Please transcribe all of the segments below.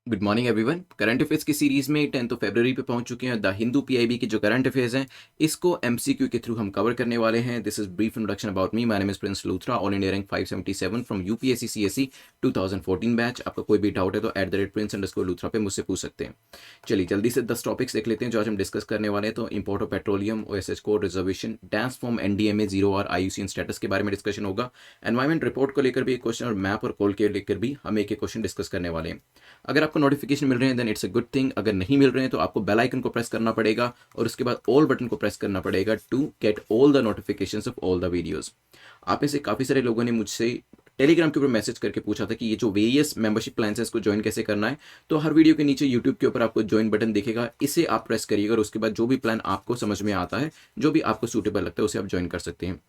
Good morning everyone. Current affairs की series में 10 फरवरी पे पहुंच चुके हैं। द हिंदू पीआईबी के जो करंट अफेयर्स हैं इसको एमसीक्यू के थ्रू हम कवर करने वाले हैं। This is brief introduction about me. My name is Prince Luthra, all India rank 577 from UPSC CSC 2014 batch. आपका कोई भी डाउट है तो @prince_लूथरा पे मुझसे पूछ सकते हैं। चलिए जल्दी से 10 टॉपिक्स देख लेते हैं जो आज हम डिस्कस करने वाले हैं। तो import of petroleum, OSH code, reservation, dance form, NDMA, zero और आईयूसीएन स्टेटस के बारे में डिस्कशन होगा। एनवायरमेंट रिपोर्ट को लेकर भी एक क्वेश्चन और मैप और कोल के लेकर भी हम एक क्वेश्चन डिस्कस करने वाले हैं। अगर आपको नोटिफिकेशन मिल रहे हैं then it's a good thing. अगर नहीं मिल रहे हैं तो आपको बेल आइकन को प्रेस करना पड़ेगा और उसके बाद ऑल बटन को प्रेस करना पड़ेगा to get all the notifications of all the videos. आप में से काफ़ी सारे लोगों ने मुझसे टेलीग्राम के ऊपर मैसेज करके पूछा था कि ये जो वेरियस मेंबरशिप प्लान है इसको ज्वाइन कैसे करना है। तो हर वीडियो के नीचे यूट्यूब के ऊपर आपको ज्वाइन बटन दिखेगा, इसे आप प्रेस करिएगा और उसके बाद जो भी प्लान आपको समझ में आता है, जो भी आपको सूटेबल लगता है उसे आप ज्वाइन कर सकते हैं।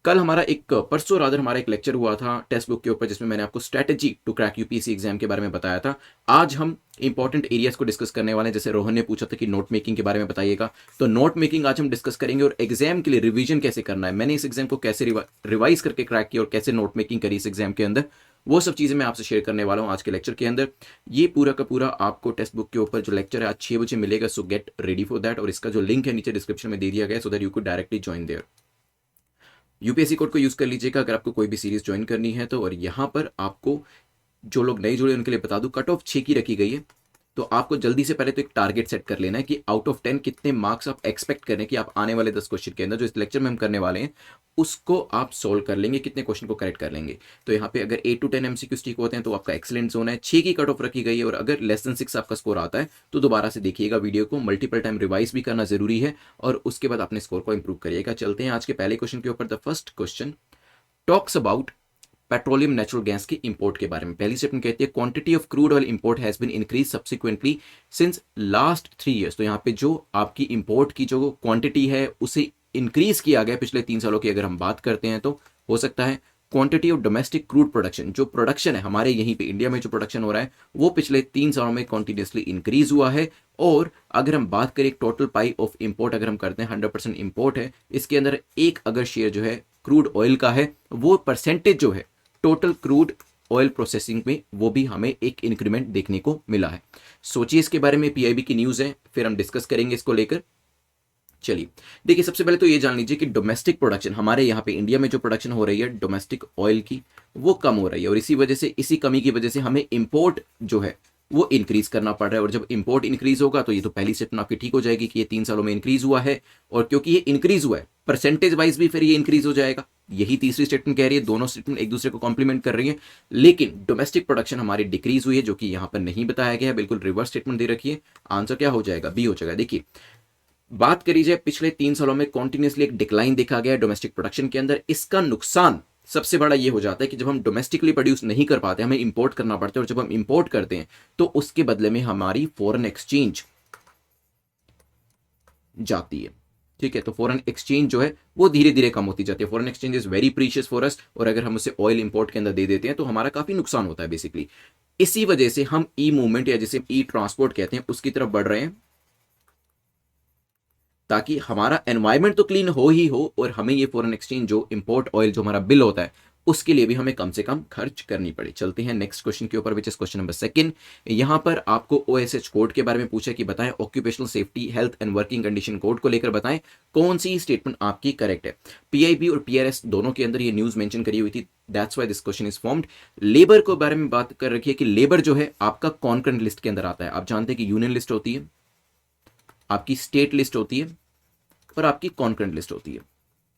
कल हमारा एक परसों रादर हमारा एक लेक्चर हुआ था टेक्स्ट बुक के ऊपर जिसमें मैंने आपको strategy to crack UPSC exam के बारे में बताया था। आज हम इंपॉर्टेंट एरियाज को डिस्कस करने वाले हैं। जैसे रोहन ने पूछा था कि नोट मेकिंग के बारे में बताइएगा, तो नोट मेकिंग आज हम डिस्कस करेंगे और एग्जाम के लिए रिवीजन कैसे करना है, मैंने इस एग्जाम को कैसे रिवाइज करके क्रैक किया और कैसे नोट मेकिंग करी इस एग्जाम के अंदर, वो सब चीज़ें मैं आपसे शेयर करने वाला हूँ आज के लेक्चर के अंदर। ये पूरा का पूरा आपको टेक्स्ट बुक के ऊपर जो लेक्चर है आज 6 बजे मिलेगा, सो गेट रेडी फॉर दैट। और इसका जो लिंक है नीचे डिस्क्रिप्शन में दे दिया गया so that you could directly join there. UPSC code को यूज कर लीजिएगा अगर आपको कोई भी सीरीज ज्वाइन करनी है तो। और यहाँ पर आपको जो लोग नए जुड़े उनके लिए बता दूं, कट ऑफ 6 की रखी गई है। तो आपको जल्दी से पहले तो एक टारगेट सेट कर लेना है कि आउट ऑफ 10 कितने मार्क्स आप एक्सपेक्ट करें कि आप आने वाले 10 क्वेश्चन के अंदर जो इस लेक्चर में हम करने वाले हैं उसको आप सोल्व कर लेंगे, कितने क्वेश्चन को करेक्ट कर लेंगे। तो यहाँ पे अगर 8 to 10 एमसीक्यू ठीक होते हैं तो आपका एक्सीलेंट जोन है। 6 की कट ऑफ रखी गई है और अगर लेस देन 6 आपका स्कोर आता है तो दोबारा से देखिएगा वीडियो को, मल्टीपल टाइम रिवाइज भी करना जरूरी है और उसके बाद अपने स्कोर को इंप्रूव करिएगा। चलते हैं आज के पहले क्वेश्चन के ऊपर। The first question talks about petroleum natural gas के इंपोर्ट के बारे में। पहली स्टेटमेंट कहती है quantity of crude oil import has been increase subsequently since last 3 years. तो यहाँ पे जो आपकी इंपोर्ट की जो क्वांटिटी है उसे इंक्रीज किया गया पिछले 3 सालों की अगर हम बात करते हैं तो हो सकता है quantity of domestic crude production, जो प्रोडक्शन है हमारे यहीं पे इंडिया में जो प्रोडक्शन हो रहा है वो पिछले 3 सालों में कॉन्टिन्यूसली इंक्रीज हुआ है। और अगर हम बात करें टोटल पाई ऑफ इंपोर्ट, अगर हम करते हैं 100% इंपोर्ट है, इसके अंदर एक अगर शेयर जो है क्रूड ऑयल का है वो परसेंटेज जो है टोटल क्रूड ऑयल प्रोसेसिंग में वो भी हमें एक इंक्रीमेंट देखने को मिला है। सोचिए इसके बारे में, पीआईबी की न्यूज़ है, फिर हम डिस्कस करेंगे इसको लेकर। चलिए देखिए, सबसे पहले तो ये जान लीजिए कि डोमेस्टिक प्रोडक्शन हमारे यहाँ पे इंडिया में जो प्रोडक्शन हो रही है डोमेस्टिक ऑयल की वो कम हो रही है और इसी वजह से, इसी कमी की वजह से हमें इंपोर्ट जो है वो इंक्रीज करना पड़ रहा है। और जब इंपोर्ट इंक्रीज होगा तो ये तो पहली स्टेटमेंट आपकी ठीक हो जाएगी कि ये 3 सालों में इंक्रीज हुआ है और क्योंकि ये इंक्रीज हुआ है परसेंटेज वाइज भी फिर ये इंक्रीज हो जाएगा। यही तीसरी स्टेटमेंट कह रही है, दोनों स्टेटमेंट एक दूसरे को कॉम्प्लीमेंट कर रही है। लेकिन डोमेस्टिक प्रोडक्शन हमारी डिक्रीज हुई है जो कि यहाँ पर नहीं बताया गया है, बिल्कुल रिवर्स स्टेटमेंट दे रखी है। आंसर क्या हो जाएगा? बी हो जाएगा। देखिए बात करी जाए पिछले 3 सालों में कॉन्टिन्यूसली एक डिक्लाइन देखा गया है डोमेस्टिक प्रोडक्शन के अंदर। इसका नुकसान सबसे बड़ा ये हो जाता है कि जब हम डोमेस्टिकली प्रोड्यूस नहीं कर पाते हमें इंपोर्ट करना पड़ता है और जब हम इंपोर्ट करते हैं तो उसके बदले में हमारी फॉरेन एक्सचेंज जाती है। ठीक है, तो फॉरेन एक्सचेंज जो है वो धीरे धीरे कम होती जाती है। Foreign exchange is very precious for us और अगर हम उसे ऑयल इंपोर्ट के अंदर दे देते हैं तो हमारा काफी नुकसान होता है बेसिकली। इसी वजह से हम ई मूवमेंट या जिसे ई ट्रांसपोर्ट कहते हैं उसकी तरफ बढ़ रहे हैं ताकि हमारा एनवायरमेंट तो क्लीन हो ही हो और हमें ये फॉरेन एक्सचेंज जो इंपोर्ट ऑयल जो हमारा बिल होता है उसके लिए भी हमें कम से कम खर्च करनी पड़े। चलते हैं नेक्स्ट क्वेश्चन के ऊपर, विच इज क्वेश्चन नंबर 2। यहां पर आपको ओएसएच कोड के बारे में पूछा कि बताएं, occupational safety health and working condition code को लेकर बताएं कौन सी स्टेटमेंट आपकी करेक्ट है। पीआईबी और पीआरएस दोनों के अंदर ये न्यूज मेंशन करी हुई थी, that's why this question is formed. Labour के बारे में बात कर रखी है कि लेबर जो है आपका कॉन्करेंट लिस्ट के अंदर आता है। आप जानते हैं कि यूनियन लिस्ट होती है, आपकी स्टेट लिस्ट होती है और आपकी कॉन्करेंट लिस्ट होती है।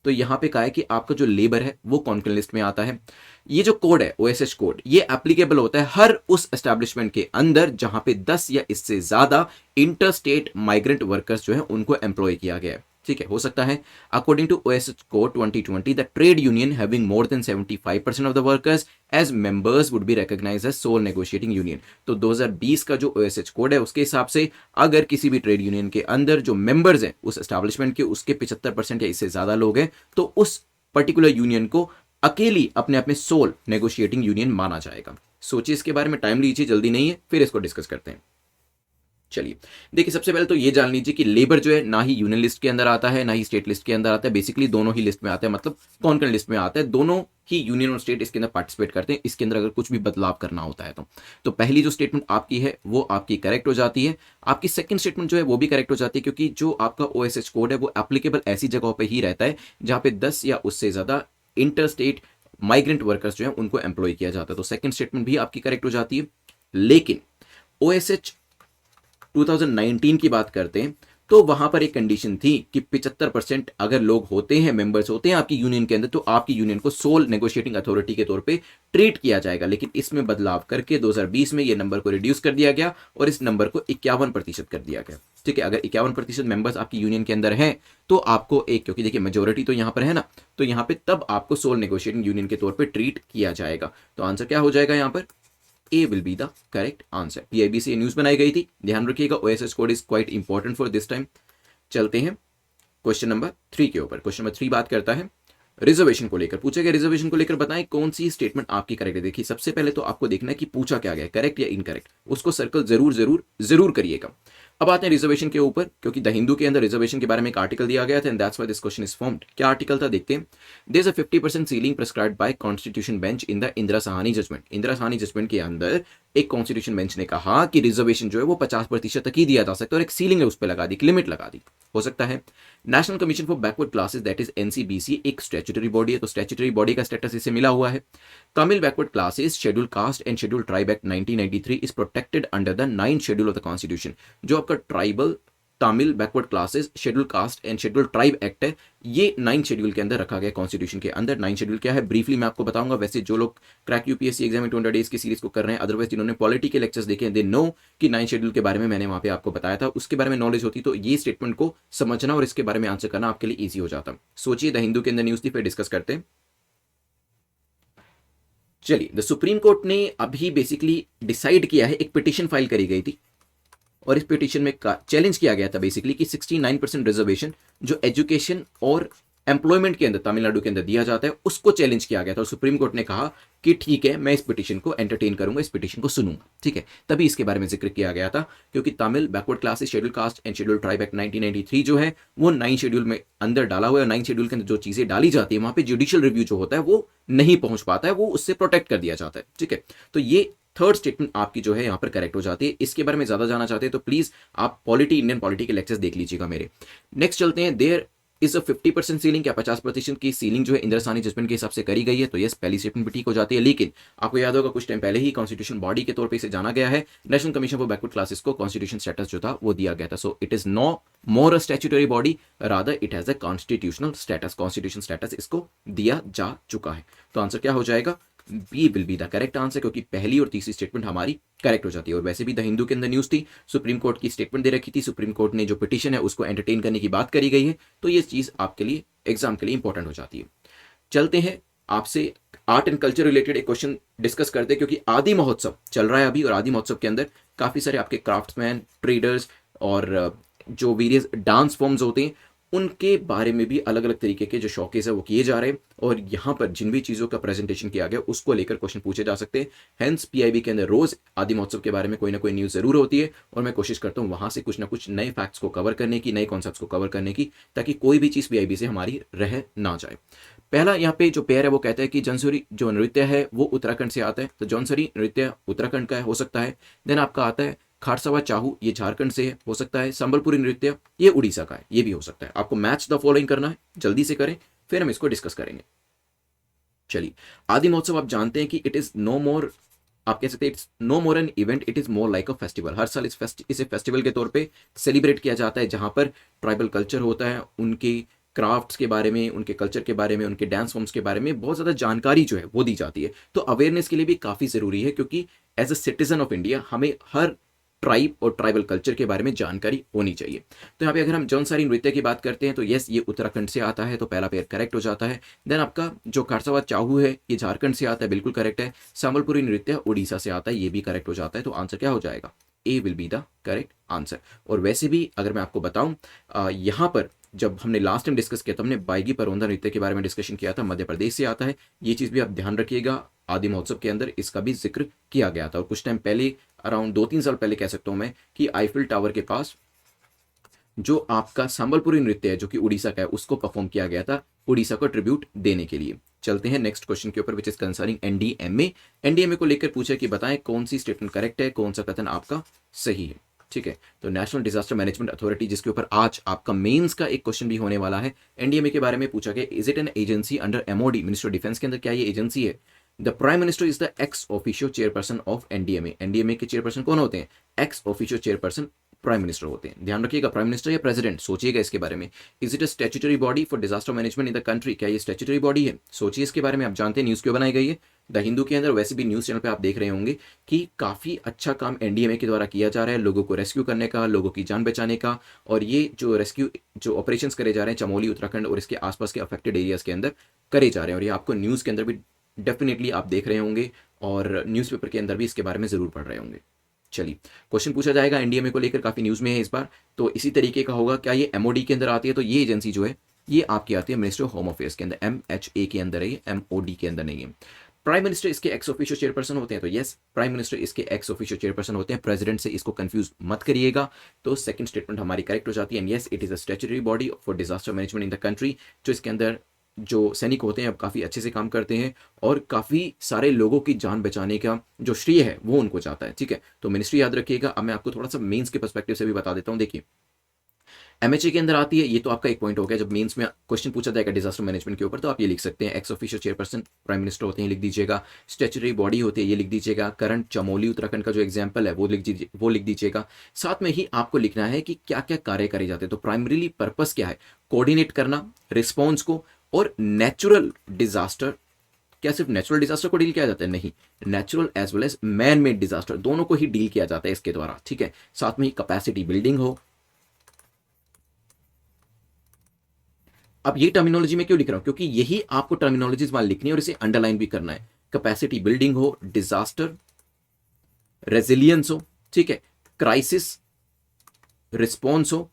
तो यहां पे कहा है कि आपका जो लेबर है वो कॉन्करेंट लिस्ट में आता है। ये जो कोड है ओएसएच कोड ये एप्लीकेबल होता है हर उस एस्टैब्लिशमेंट के अंदर जहां पे 10 या इससे ज्यादा इंटर स्टेट माइग्रेंट वर्कर्स जो है उनको एम्प्लॉय किया गया है। ठीक है, हो सकता है according to OSH code 2020 the trade union having more than 75% of the workers as members would be recognised as sole negotiating union. तो 2020 का जो ओएसएच कोड है उसके हिसाब से अगर किसी भी ट्रेड यूनियन के अंदर जो मेंबर्स हैं उस एस्टैब्लिशमेंट के उसके 75% या इससे ज्यादा लोग हैं तो उस पर्टिकुलर यूनियन को अकेली अपने आप में सोल नेगोशिएटिंग यूनियन माना जाएगा। सोचिए इसके बारे में, टाइम लीजिए, जल्दी नहीं है, फिर इसको डिस्कस करते हैं। चलिए, देखिए सबसे पहले तो ये जान लीजिए कि लेबर जो है ना ही यूनियन लिस्ट के अंदर आता है ना ही स्टेट लिस्ट के अंदर आता है, बेसिकली दोनों ही लिस्ट में आता है, मतलब कॉन्करेंट लिस्ट में आता है, दोनों ही यूनियन और स्टेट इसके अंदर पार्टिसिपेट करते हैं इसके अंदर अगर कुछ भी बदलाव करना होता है तो पहली जो स्टेटमेंट आपकी है वो आपकी करेक्ट हो जाती है। आपकी सेकंड स्टेटमेंट जो है वो भी करेक्ट हो जाती है, क्योंकि जो आपका ओएसएच कोड है वो एप्लीकेबल ऐसी जगहों पर ही रहता है जहां पे 10 या उससे ज्यादा इंटर स्टेट माइग्रेंट वर्कर्स जो है उनको एम्प्लॉय किया जाता है, तो सेकंड स्टेटमेंट भी आपकी करेक्ट हो जाती है। लेकिन ओएसएच 2019 की बात करते हैं तो वहां पर एक कंडीशन थी कि 75% अगर लोग होते हैं, मेंबर्स होते हैं आपकी यूनियन के अंदर, तो आपकी यूनियन को सोल नेगोशिएटिंग अथॉरिटी के तौर पे ट्रीट किया जाएगा। लेकिन इसमें बदलाव करके 2020 में यह नंबर को रिड्यूस कर दिया गया और इस नंबर को 51% कर दिया गया। ठीक है, अगर 51% मेंबर्स आपकी यूनियन के अंदर हैं तो आपको एक, क्योंकि देखिए मेजोरिटी तो यहां पर है ना, तो यहां पर तब आपको सोल नेगोशिएटिंग यूनियन के तौर पर ट्रीट किया जाएगा। तो आंसर क्या हो जाएगा यहां पर? A will be the correct answer. PIB से न्यूज बनाई गई थी, ध्यान रखिएगा, OSS code is quite important for this time. चलते हैं क्वेश्चन नंबर 3 के ऊपर। क्वेश्चन नंबर 3 बात करता है रिजर्वेशन को लेकर, पूछा गया रिजर्वेशन को लेकर बताएं कौन सी स्टेटमेंट आपकी करेक्ट है। देखिए सबसे पहले तो आपको देखना है कि पूछा क्या गया, करेक्ट या इनकरेक्ट, उसको सर्कल जरूर जरूर जरूर करिएगा। अब आते हैं रिजर्वेशन के ऊपर, क्योंकि द हिंदू के अंदर रिजर्वेशन के बारे में एक आर्टिकल दिया गया था and that's why this question is formed. क्या आर्टिकल था देखते हैं। There is a 50% ceiling prescribed by constitution bench in the Indira Sahni judgement. Indira Sahni judgement के अंदर एक कॉन्स्टिट्यूशन बेंच ने कहा कि रिजर्वेशन जो है वो 50% तक ही दिया जा सकता है और एक सीलिंग है उस पर लगा दी, लिमिट लगा दी, हो सकता है। National commission for backward classes that is NCBC एक स्टैट्यूटरी बॉडी है, तो स्टैट्यूटरी बॉडी का स्टेटस इसे मिला हुआ है। Tamil backward classes schedule caste and schedule tribe act 1993 is protected under the 9th schedule of the constitution. जो आपका tribal, Tamil backward classes, schedule caste and schedule tribe act है, ये 9th शेड्यूल के अंदर रखा गया कॉन्स्टिट्यूशन के अंदर। 9th शेड्यूल क्या है ब्रीफली मैं आपको बताऊंगा। वैसे जो लोग क्रैक यूपीएससी एग्जाम 200 डेज की सीरीज को कर रहे हैं, अदरवाइज जिन्होंने पॉलिटी के लेक्चर्स देखे हैं, दे नो कि 9th शेड्यूल के बारे में मैंने वहां पे आपको बताया था, उसके बारे में नॉलेज होती तो ये स्टेटमेंट को समझना और इसके बारे में आंसर करना आपके लिए ईजी हो जाता। सोचिए द हिंदू के अंदर न्यूज थी, फिर डिस्कस करते हैं। चलिए, द सुप्रीम कोर्ट ने अभी बेसिकली डिसाइड किया है, एक पिटीशन फाइल करी गई थी और इस पिटीशन में चैलेंज किया गया था बेसिकली कि 69% रिजर्वेशन जो एजुकेशन और एम्प्लॉयमेंट के अंदर तमिलनाडु के अंदर दिया जाता है उसको चैलेंज किया गया था और सुप्रीम कोर्ट ने कहा कि ठीक है मैं इस पिटीशन को एंटरटेन करूंगा, इस पिटीशन को सुनूंगा। ठीक है, तभी इसके बारे में जिक्र किया गया था, क्योंकि Tamil backward classes schedule caste and schedule tribe act 1993 जो है वो 9th शेड्यूल में अंदर डाला हुआ है। 9th शेड्यूल के अंदर जो चीजें डाली जाती है वहां पे जुडिशियल रिव्यू जो होता है वो नहीं पहुंच पाता है, वो उससे प्रोटेक्ट कर दिया जाता है। ठीक है, तो ये थर्ड स्टेटमेंट आपकी जो है यहां पर करेक्ट हो जाती है। इसके बारे में ज्यादा जानना चाहते हैं तो प्लीज आप पॉलिटी, इंडियन पॉलिटी के लेक्चर्स देख लीजिएगा मेरे। नेक्स्ट चलते हैं, देयर इज अ 50% सीलिंग, क्या 50% की सीलिंग जो है इंदिरा साहनी जजमेंट के हिसाब से करी गई है, तो यस पहली स्टेटमेंट भी ठीक हो जाती है। लेकिन आपको याद होगा कुछ टाइम पहले ही कॉन्स्टिट्यूशन बॉडी के तौर पे इसे जाना गया है, national commission for backward classes को कॉन्स्टिट्यूशन स्टेटस जो था वो दिया गया था। So it is no more a statutory body, rather it has a constitutional status, constitution status इसको दिया जा चुका है। तो आंसर क्या हो जाएगा? B will be the correct answer, क्योंकि पहली और तीसरी स्टेटमेंट हमारी करेक्ट हो जाती है। और वैसे भी द हिंदू के अंदर न्यूज थी, सुप्रीम कोर्ट की स्टेटमेंट दे रखी थी, सुप्रीम कोर्ट ने जो पिटीशन है उसको एंटरटेन करने की बात करी गई है, तो ये चीज आपके लिए एग्जाम के लिए इंपॉर्टेंट हो जाती है। चलते हैं आपसे आर्ट एंड कल्चर रिलेटेड एक क्वेश्चन डिस्कस करते हैं, क्योंकि आदि महोत्सव चल रहा है अभी और आदि महोत्सव के अंदर काफी सारे आपके क्राफ्ट्समैन, ट्रेडर्स और जो वेरियस डांस फॉर्म्स होते हैं उनके बारे में भी अलग अलग तरीके के जो शोकेस है वो किए जा रहे हैं और यहाँ पर जिन भी चीज़ों का प्रेजेंटेशन किया गया उसको लेकर क्वेश्चन पूछे जा सकते हैं। हेंस पीआईबी के अंदर रोज आदि महोत्सव के बारे में कोई ना कोई न्यूज़ जरूर होती है और मैं कोशिश करता हूँ वहाँ से कुछ ना कुछ नए फैक्ट्स को कवर करने की, नए कॉन्सेप्ट्स को कवर करने की, ताकि कोई भी चीज़ पीआईबी से हमारी रह ना जाए। पहला यहाँ पे जो पेयर है वो कहता है कि जौनसरी जो नृत्य है वो उत्तराखंड से आता है, तो जौनसरी नृत्य उत्तराखंड का हो सकता है। देन आपका आता है खारसावा चाहू, ये झारखंड से हो सकता है। संबलपुरी नृत्य ये उड़ीसा का है, ये भी हो सकता है। आपको मैच द फॉलोइंग करना है, जल्दी से करें फिर हम इसको डिस्कस करेंगे। चलिए, आदि महोत्सव आप जानते हैं कि इट इज नो मोर, आप कह सकते हैं it's no more an event, it is more like a festival. हर साल इसे फेस्टिवल के तौर पे सेलिब्रेट किया जाता है, जहां पर ट्राइबल कल्चर होता है, उनके क्राफ्ट्स के बारे में, उनके कल्चर के बारे में, उनके डांस फॉर्म्स के बारे में बहुत ज़्यादा जानकारी जो है वो दी जाती है। तो अवेयरनेस के लिए भी काफ़ी ज़रूरी है, क्योंकि as a citizen of India हमें हर ट्राइब और ट्राइबल कल्चर के बारे में जानकारी होनी चाहिए। तो यहाँ पे अगर हम जौनसारी नृत्य की बात करते हैं तो यस ये उत्तराखंड से आता है, तो पहला पेयर करेक्ट हो जाता है। देन आपका जो खारसावा चाहू है ये झारखंड से आता है, बिल्कुल करेक्ट है। संबलपुरी नृत्य उड़ीसा से आता है, ये भी करेक्ट हो जाता है। तो आंसर क्या हो जाएगा? A will be the correct answer. और वैसे भी अगर मैं आपको बताऊं यहाँ पर जब हमने लास्ट टाइम डिस्कस किया था हमने बाइगी परौंदा नृत्य के बारे में डिस्कशन किया था, मध्य प्रदेश से आता है। ये चीज़ भी आप ध्यान रखिएगा, आदि महोत्सव के अंदर इसका भी जिक्र किया गया था। और कुछ टाइम पहले, अराउंड 2-3 साल पहले कह सकता हूँ मैं, कि आईफिल टावर के पास जो आपका संबलपुरी नृत्य है जो कि उड़ीसा का है, उसको परफॉर्म किया गया था उड़ीसा को ट्रिब्यूट देने के लिए। चलते हैं नेक्स्ट क्वेश्चन के ऊपर, which is concerning NDMA. NDMA को लेकर पूछा कि बताएं कौन सी स्टेटमेंट करेक्ट है, कौन सा कथन आपका सही है। ठीक है, तो नेशनल डिजास्टर मैनेजमेंट अथॉरिटी, जिसके ऊपर आज आपका मेंस का एक क्वेश्चन भी होने वाला है, एनडीएमए के बारे में पूछा गया, is it an agency under MoD, minister of defence के अंदर, क्या ये एजेंसी है? The prime minister is the ex officio chairperson of NDMA. NDMA के चेयरपर्सन कौन होते हैं? Ex officio chairperson prime minister होते हैं। ध्यान रखिएगा, प्राइम मिनिस्टर या प्रेसिडेंट, सोचिएगा इसके बारे में। Is it a statutory body for disaster management in the country, क्या ये स्टैट्यूटरी बॉडी है? सोचिए इसके बारे में। आप जानते हैं न्यूज़ क्यों बनाई गई है द हिंदू के अंदर, वैसे भी न्यूज़ चैनल पे आप देख रहे होंगे कि काफ़ी अच्छा काम एनडीएमए के द्वारा किया जा रहा है, लोगों को रेस्क्यू करने का, लोगों की जान बचाने का। और ये जो रेस्क्यू जो ऑपरेशंस करे जा रहे हैं चमोली, उत्तराखंड और इसके आसपास के अफेक्टेड एरियाज़ के अंदर करे जा रहे हैं, और ये आपको न्यूज़ के अंदर भी डेफिनेटली आप देख रहे होंगे और न्यूज़पेपर के अंदर भी इसके बारे में ज़रूर पढ़ रहे होंगे। चलिए, क्वेश्चन पूछा जाएगा एनडीएमए को लेकर, काफ़ी न्यूज़ में है इस बार, तो इसी तरीके का होगा। क्या ये एमओडी के अंदर आती है? तो ये एजेंसी जो है ये आपकी आती है मिनिस्ट्री ऑफ होम अफेयर्स के अंदर, एमएचए के अंदर है, ये एमओडी के अंदर नहीं है। प्राइम मिनिस्टर इसके एक्स ऑफिशियो चेयरपर्सन होते हैं, तो यस, प्राइम मिनिस्टर इसके एक्स ऑफिशियो चेयरपर्सन होते हैं, प्रेसिडेंट से इसको कंफ्यूज मत करिएगा। तो सेकंड स्टेटमेंट हमारी करेक्ट हो जाती है, and yes it is a statutory body for disaster management in the country. जो इसके अंदर जो सैनिक होते हैं अब काफ़ी अच्छे से काम करते हैं और काफ़ी सारे लोगों की जान बचाने का जो श्रेय है वो उनको जाता है। ठीक है, तो मिनिस्ट्री याद रखिएगा। अब मैं आपको थोड़ा सा मेंस के पर्सपेक्टिव से भी बता देता हूँ। देखिए, एमएचए के अंदर आती है, ये तो आपका एक पॉइंट हो गया। जब मेंस में क्वेश्चन पूछा जाएगा डिजास्टर मैनेजमेंट के ऊपर तो आप ये लिख सकते हैं, x official chairperson prime minister होते हैं, लिख दीजिएगा। स्टैट्यूटरी बॉडी होती है, ये लिख दीजिएगा। करंट चमोली उत्तराखंड का जो एग्जाम्पल है वो लिख दीजिएगा। साथ में ही आपको लिखना है कि क्या क्या कार्य करे जाते हैं। तो प्राइमरीली पर्पस क्या है? कोऑर्डिनेट करना रिस्पॉन्स को, और नेचुरल डिजास्टर। क्या सिर्फ नेचुरल डिजास्टर को डील किया जाता है? नहीं, natural as well as man made disaster दोनों को ही डील किया जाता है इसके द्वारा। ठीक है, साथ में ही कैपेसिटी बिल्डिंग हो। अब ये टर्मिनोलॉजी में क्यों लिख रहा हूं? क्योंकि यही आपको टर्मिनोलॉजीज वहां लिखनी है और इसे अंडरलाइन भी करना है। कैपेसिटी बिल्डिंग हो, डिजास्टर रेजिलियंस हो, ठीक है, क्राइसिस रिस्पॉन्स हो,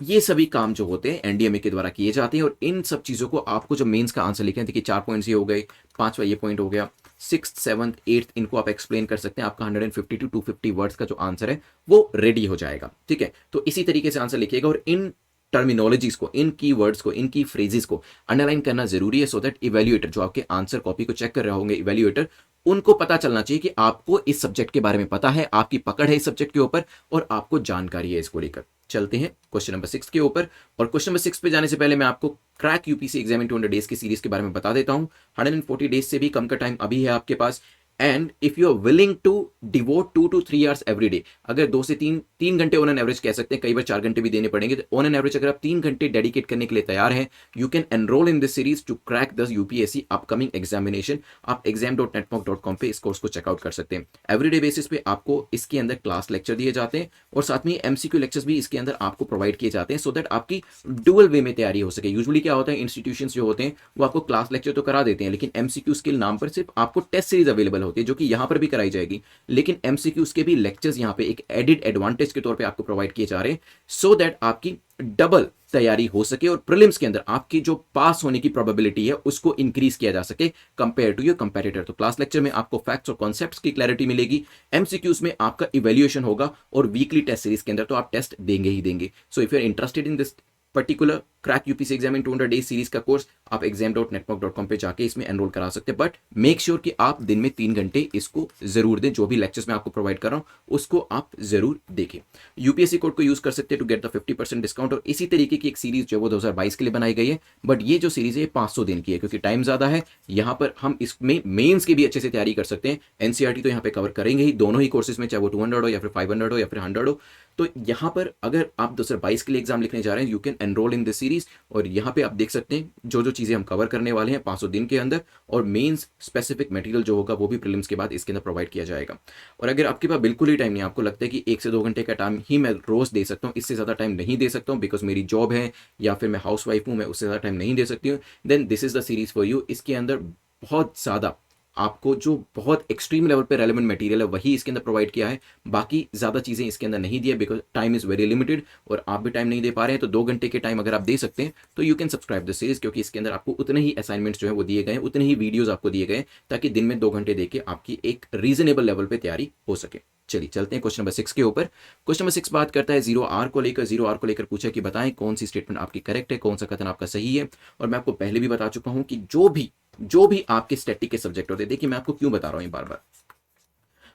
ये सभी काम जो होते हैं एनडीएमए के द्वारा किए जाते हैं। और इन सब चीज़ों को आपको जो मेंस का आंसर लिखे हैं, देखिए 4 पॉइंट्स ये हो गए, 5वां ये पॉइंट हो गया, 6th 7th 8th इनको आप एक्सप्लेन कर सकते हैं। आपका 150 to 250 वर्ड्स का जो आंसर है वो रेडी हो जाएगा। ठीक है, तो इसी तरीके से आंसर लिखिएगा और इन टर्मिनोलॉजीज को, इन की वर्ड्स को, इन की फ्रेजेस को अंडरलाइन करना जरूरी है, सो दैट इवेल्युएटर जो आपके आंसर कॉपी को चेक कर रहे होंगे, इवेल्युएटर, उनको पता चलना चाहिए कि आपको इस सब्जेक्ट के बारे में पता है, आपकी पकड़ है इस सब्जेक्ट के ऊपर और आपको जानकारी है इसको लेकर। चलते हैं क्वेश्चन नंबर 6 के ऊपर। और क्वेश्चन नंबर 6 पे जाने से पहले मैं आपको crack UPSC exam in 200 days की सीरीज के बारे में बता देता हूं। 140 डेज से भी कम का टाइम अभी है आपके पास। And if you are willing to devote 2 to 3 hours every day, अगर 2 से 3 घंटे ऑन एन एवरेज कह सकते हैं, कई बार 4 घंटे भी देने पड़ेंगे, तो ऑन एन एवरेज अगर आप 3 घंटे डेडिकेट करने के लिए तैयार हैं, you can enrol in this series to crack the UPSC upcoming examination. आप exam.netmok.com पे इस कोर्स को चेकआउट कर सकते हैं। एवरीडे बेसिस पे आपको इसके अंदर क्लास लेक्चर दिए जाते हैं और साथ में एमसीक्यू लेक्चर्स भी इसके अंदर आपको प्रोवाइड किए जाते हैं, सो दैट आपकी डुअल वे में तैयारी हो सके। यूजुअली क्या होता है, इंस्टीट्यूशंस जो होते हैं वो आपको क्लास लेक्चर तो करा देते हैं, लेकिन एमसीक्यू के नाम पर सिर्फ आपको टेस्ट सीरीज अवेलेबल होती है, जो कि यहाँ पर भी कराई जाएगी, लेकिन एमसीक्यूज के भी लेक्चर्स यहाँ पे एक एडिड एडवांटेज के तौर पे आपको प्रोवाइड किए जा रहे हैं, सो दैट आपकी डबल तैयारी हो सके और प्रीलिम्स के अंदर आपकी जो पास होने की प्रोबेबिलिटी है उसको इंक्रीज किया जा सके कंपेयर टू योर कंपेटिटर। तो क्लास लेक्चर में आपको फैक्ट्स और कॉन्सेप्ट्स की क्लैरिटी मिलेगी, एमसीक्यूज में आपका इवैल्यूएशन होगा और वीकली टेस्ट सीरीज के अंदर तो आप टेस्ट देंगे ही देंगे। So if you are interested in this particular crack UPSC exam in 200 days series का कोर्स, आप exam.netmok.com पे जाके इसमें एनरोल करा सकते हैं। बट मेक श्योर कि आप दिन में 3 घंटे इसको जरूर दें, जो भी लेक्चर्स मैं आपको प्रोवाइड कर रहा हूं उसको आप जरूर देखें। यूपीएससी कोड को यूज कर सकते हैं टू गेट द 50% डिस्काउंट। और इसी तरीके की एक सीरीज जो वो 2022 के लिए बनाई गई है, बट ये जो सीरीज है 500 दिन की है, क्योंकि टाइम ज्यादा है। यहाँ पर हम इसमें मेन्स की भी अच्छे से तैयारी कर सकते हैं। एनसीईआरटी तो यहाँ पे कवर करेंगे ही दोनों ही कोर्सेज में, चाहे वो 200 हो या फिर 500 हो या फिर 100 हो। तो यहाँ पर अगर आप 2022 के लिए एग्जाम लिखने जा रहे हैं, you can enrol in this series. और यहाँ पे आप देख सकते हैं जो जो चीजें हम कवर करने वाले हैं 500 दिन के अंदर, और मेंस स्पेसिफिक मटेरियल जो होगा वो भी प्रीलिम्स के बाद इसके अंदर प्रोवाइड किया जाएगा। और अगर आपके पास बिल्कुल ही टाइम नहीं, आपको लगता है कि 1 से 2 घंटे का टाइम ही मैं रोज दे सकता हूँ, इससे ज्यादा टाइम नहीं दे सकता हूँ बिकॉज मेरी जॉब है या फिर मैं हाउस वाइफ हूँ, मैं उससे ज्यादा टाइम नहीं दे सकती हूँ, then this is the series for you. इसके अंदर बहुत ज्यादा आपको जो बहुत एक्सट्रीम लेवल पे रेलेवेंट मटेरियल है वही इसके अंदर प्रोवाइड किया है, बाकी ज़्यादा चीज़ें इसके अंदर नहीं दिया, because time is very limited और आप भी टाइम नहीं दे पा रहे हैं। तो 2 घंटे के टाइम अगर आप दे सकते हैं तो you can subscribe the series, क्योंकि इसके अंदर आपको उतने ही असाइनमेंट्स जो है वो दिए गए हैं, उतने ही वीडियोज़ आपको दिए गए हैं, ताकि दिन में 2 घंटे देके आपकी एक रीजनेबल लेवल पर तैयारी हो सके। चलिए चलते हैं क्वेश्चन नंबर 6 के ऊपर। क्वेश्चन नंबर 6 बात करता है 0R को लेकर। 0R को लेकर पूछा कि बताएं कौन सी स्टेटमेंट आपकी करेक्ट है, कौन सा कथन आपका सही है। और मैं आपको पहले भी बता चुका हूं कि जो भी आपके स्टैटिक के सब्जेक्ट होते हैं, देखिए मैं आपको क्यों बता रहा हूं बार बार।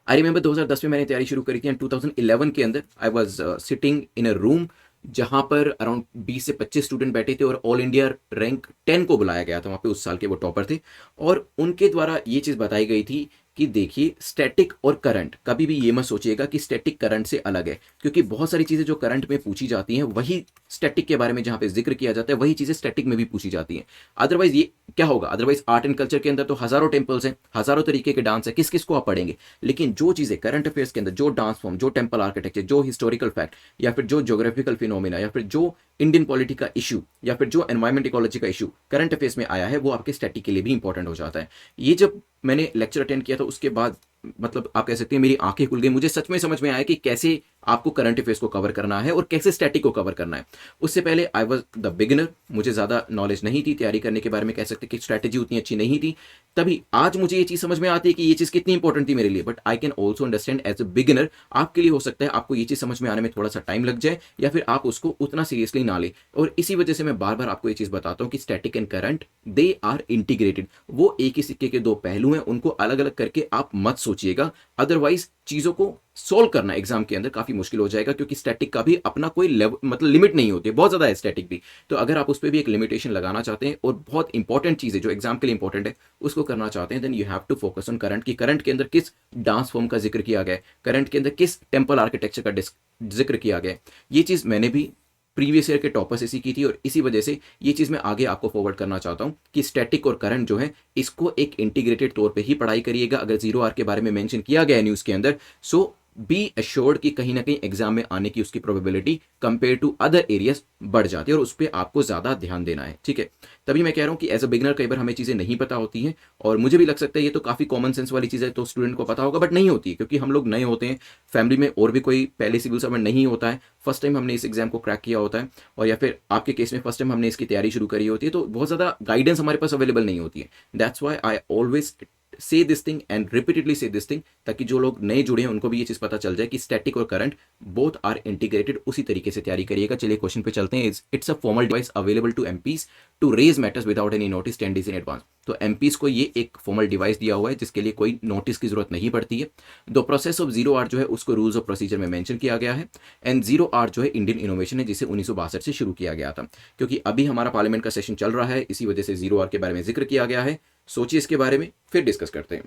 आई रिमेंबर 2010 में मैंने तैयारी शुरू करी थी एंड 2011 के अंदर I was sitting in a room जहां पर अराउंड 20 से 25 स्टूडेंट बैठे थे और ऑल इंडिया रैंक 10 को बुलाया गया था। वहां पे उस साल के वो टॉपर थे और उनके द्वारा ये चीज़ बताई गई थी कि देखिए स्टैटिक और करंट, कभी भी ये मत सोचिएगा कि स्टैटिक करंट से अलग है, क्योंकि बहुत सारी चीज़ें जो करंट में पूछी जाती हैं वही स्टैटिक के बारे में जहाँ पे जिक्र किया जाता है वही चीज़ें स्टैटिक में भी पूछी जाती हैं। अदरवाइज ये क्या होगा, अदरवाइज आर्ट एंड कल्चर के अंदर तो हज़ारों टेम्पल्स हैं, हज़ारों तरीके के डांस है, किस किस को आप पढ़ेंगे। लेकिन जो चीज़ें करंट अफेयर्स के अंदर, जो डांस फॉर्म, जो टेम्पल आर्किटेक्चर, जो हिस्टोरिकल फैक्ट या फिर जो ज्योग्राफिकल फिनोमिना या फिर जो इंडियन पॉलिटी का इशू या फिर जो एनवायरमेंट इकोलॉजी का इशू करंट अफेयर्स में आया है, वो आपके स्टैटिक के लिए भी इंपॉर्टेंट हो जाता है। ये जब मैंने लेक्चर अटेंड किया था उसके बाद मतलब आप कह सकते हैं मेरी आंखें खुल गई, मुझे सच में समझ में आया कि कैसे आपको करंट अफेयर्स को कवर करना है और कैसे स्टैटिक को कवर करना है। उससे पहले आई वाज द बिगिनर, मुझे ज़्यादा नॉलेज नहीं थी तैयारी करने के बारे में, कह सकते कि स्ट्रैटेजी उतनी अच्छी नहीं थी। तभी आज मुझे ये चीज़ समझ में आती है कि ये चीज़ कितनी इंपॉर्टेंट थी मेरे लिए। But I can also understand as a beginner, आपके लिए हो सकता है आपको ये चीज़ समझ में आने में थोड़ा सा टाइम लग जाए या फिर आप उसको उतना सीरियसली ना ले। और इसी वजह से मैं बार बार आपको ये चीज़ बताता हूँ कि static and current they are integrated, वो एक ही सिक्के के दो पहलू हैं, उनको अलग अलग करके आप मत सोचिएगा। अदरवाइज चीज़ों को सोल्व करना एग्जाम के अंदर काफ़ी मुश्किल हो जाएगा, क्योंकि स्टैटिक का भी अपना कोई मतलब लिमिट नहीं होती है, बहुत ज़्यादा है स्टैटिक भी। तो अगर आप उस पर भी एक लिमिटेशन लगाना चाहते हैं और बहुत इंपॉर्टेंट चीज़ है जो एग्जाम के लिए इंपॉर्टेंट है उसको करना चाहते हैं, then you have to focus on current, कि करंट के अंदर किस डांस फॉर्म का जिक्र किया गया है, करंट के अंदर किस टेम्पल आर्किटेक्चर का जिक्र किया गया है। ये चीज़ मैंने भी प्रीवियस ईयर के टॉपर से सीखी थी और इसी वजह से ये चीज़ मैं आगे आपको फॉरवर्ड करना चाहता हूँ कि स्टैटिक और करंट जो है इसको एक इंटीग्रेटेड तौर पे ही पढ़ाई करिएगा। अगर 0R के बारे में मेंशन किया गया है न्यूज़ के अंदर, सो बी एश्योर्ड कि कहीं ना कहीं एग्जाम में आने की उसकी probability compare to other areas बढ़ जाती है और उस पर आपको ज़्यादा ध्यान देना है। ठीक है, तभी मैं कह रहा हूँ कि एज अ बिगनर कई बार हमें चीज़ें नहीं पता होती हैं और मुझे भी लग सकता है ये तो काफ़ी कॉमन सेंस वाली चीज़ है तो स्टूडेंट को पता होगा, बट नहीं होती, क्योंकि हम लोग नए होते हैं, फैमिली में और भी कोई पहले सिविल सर्वेंट नहीं होता है, फर्स्ट टाइम हमने इस एग्जाम को क्रैक किया होता है, और या फिर आपके केस में फर्स्ट टाइम हमने इसकी तैयारी शुरू करी होती है, तो बहुत ज़्यादा गाइडेंस हमारे पास अवेलेबल नहीं होती है। That's why I always say this thing and repeatedly से दिस थिंग, ताकि जो लोग नए जुड़े हैं उनको भी ये चीज़ पता चल जाए कि स्टैटिक और करंट बोथ आर इंटीग्रेटेड। उसी तरीके से तैयारी करिएगा। चलिए क्वेश्चन पे चलते हैं। It's a formal device available to MPs to raise matters without any notice 10 days in advance. तो एमपीज को ये एक फॉर्मल डिवाइस दिया हुआ है जिसके लिए कोई नोटिस की जरूरत नहीं पड़ती है। द प्रोसेस ऑफ 0R जो है उसको रूल्स ऑफ प्रोसीजर में मेंशन किया गया है। एंड 0R जो है इंडियन इनोवेशन है जिसे 1962 से शुरू किया गया था। क्योंकि अभी हमारा पार्लियामेंट का सेशन चल रहा है, इसी वजह से 0R के बारे में जिक्र किया गया है। सोचिए इसके बारे में, फिर डिस्कस करते हैं।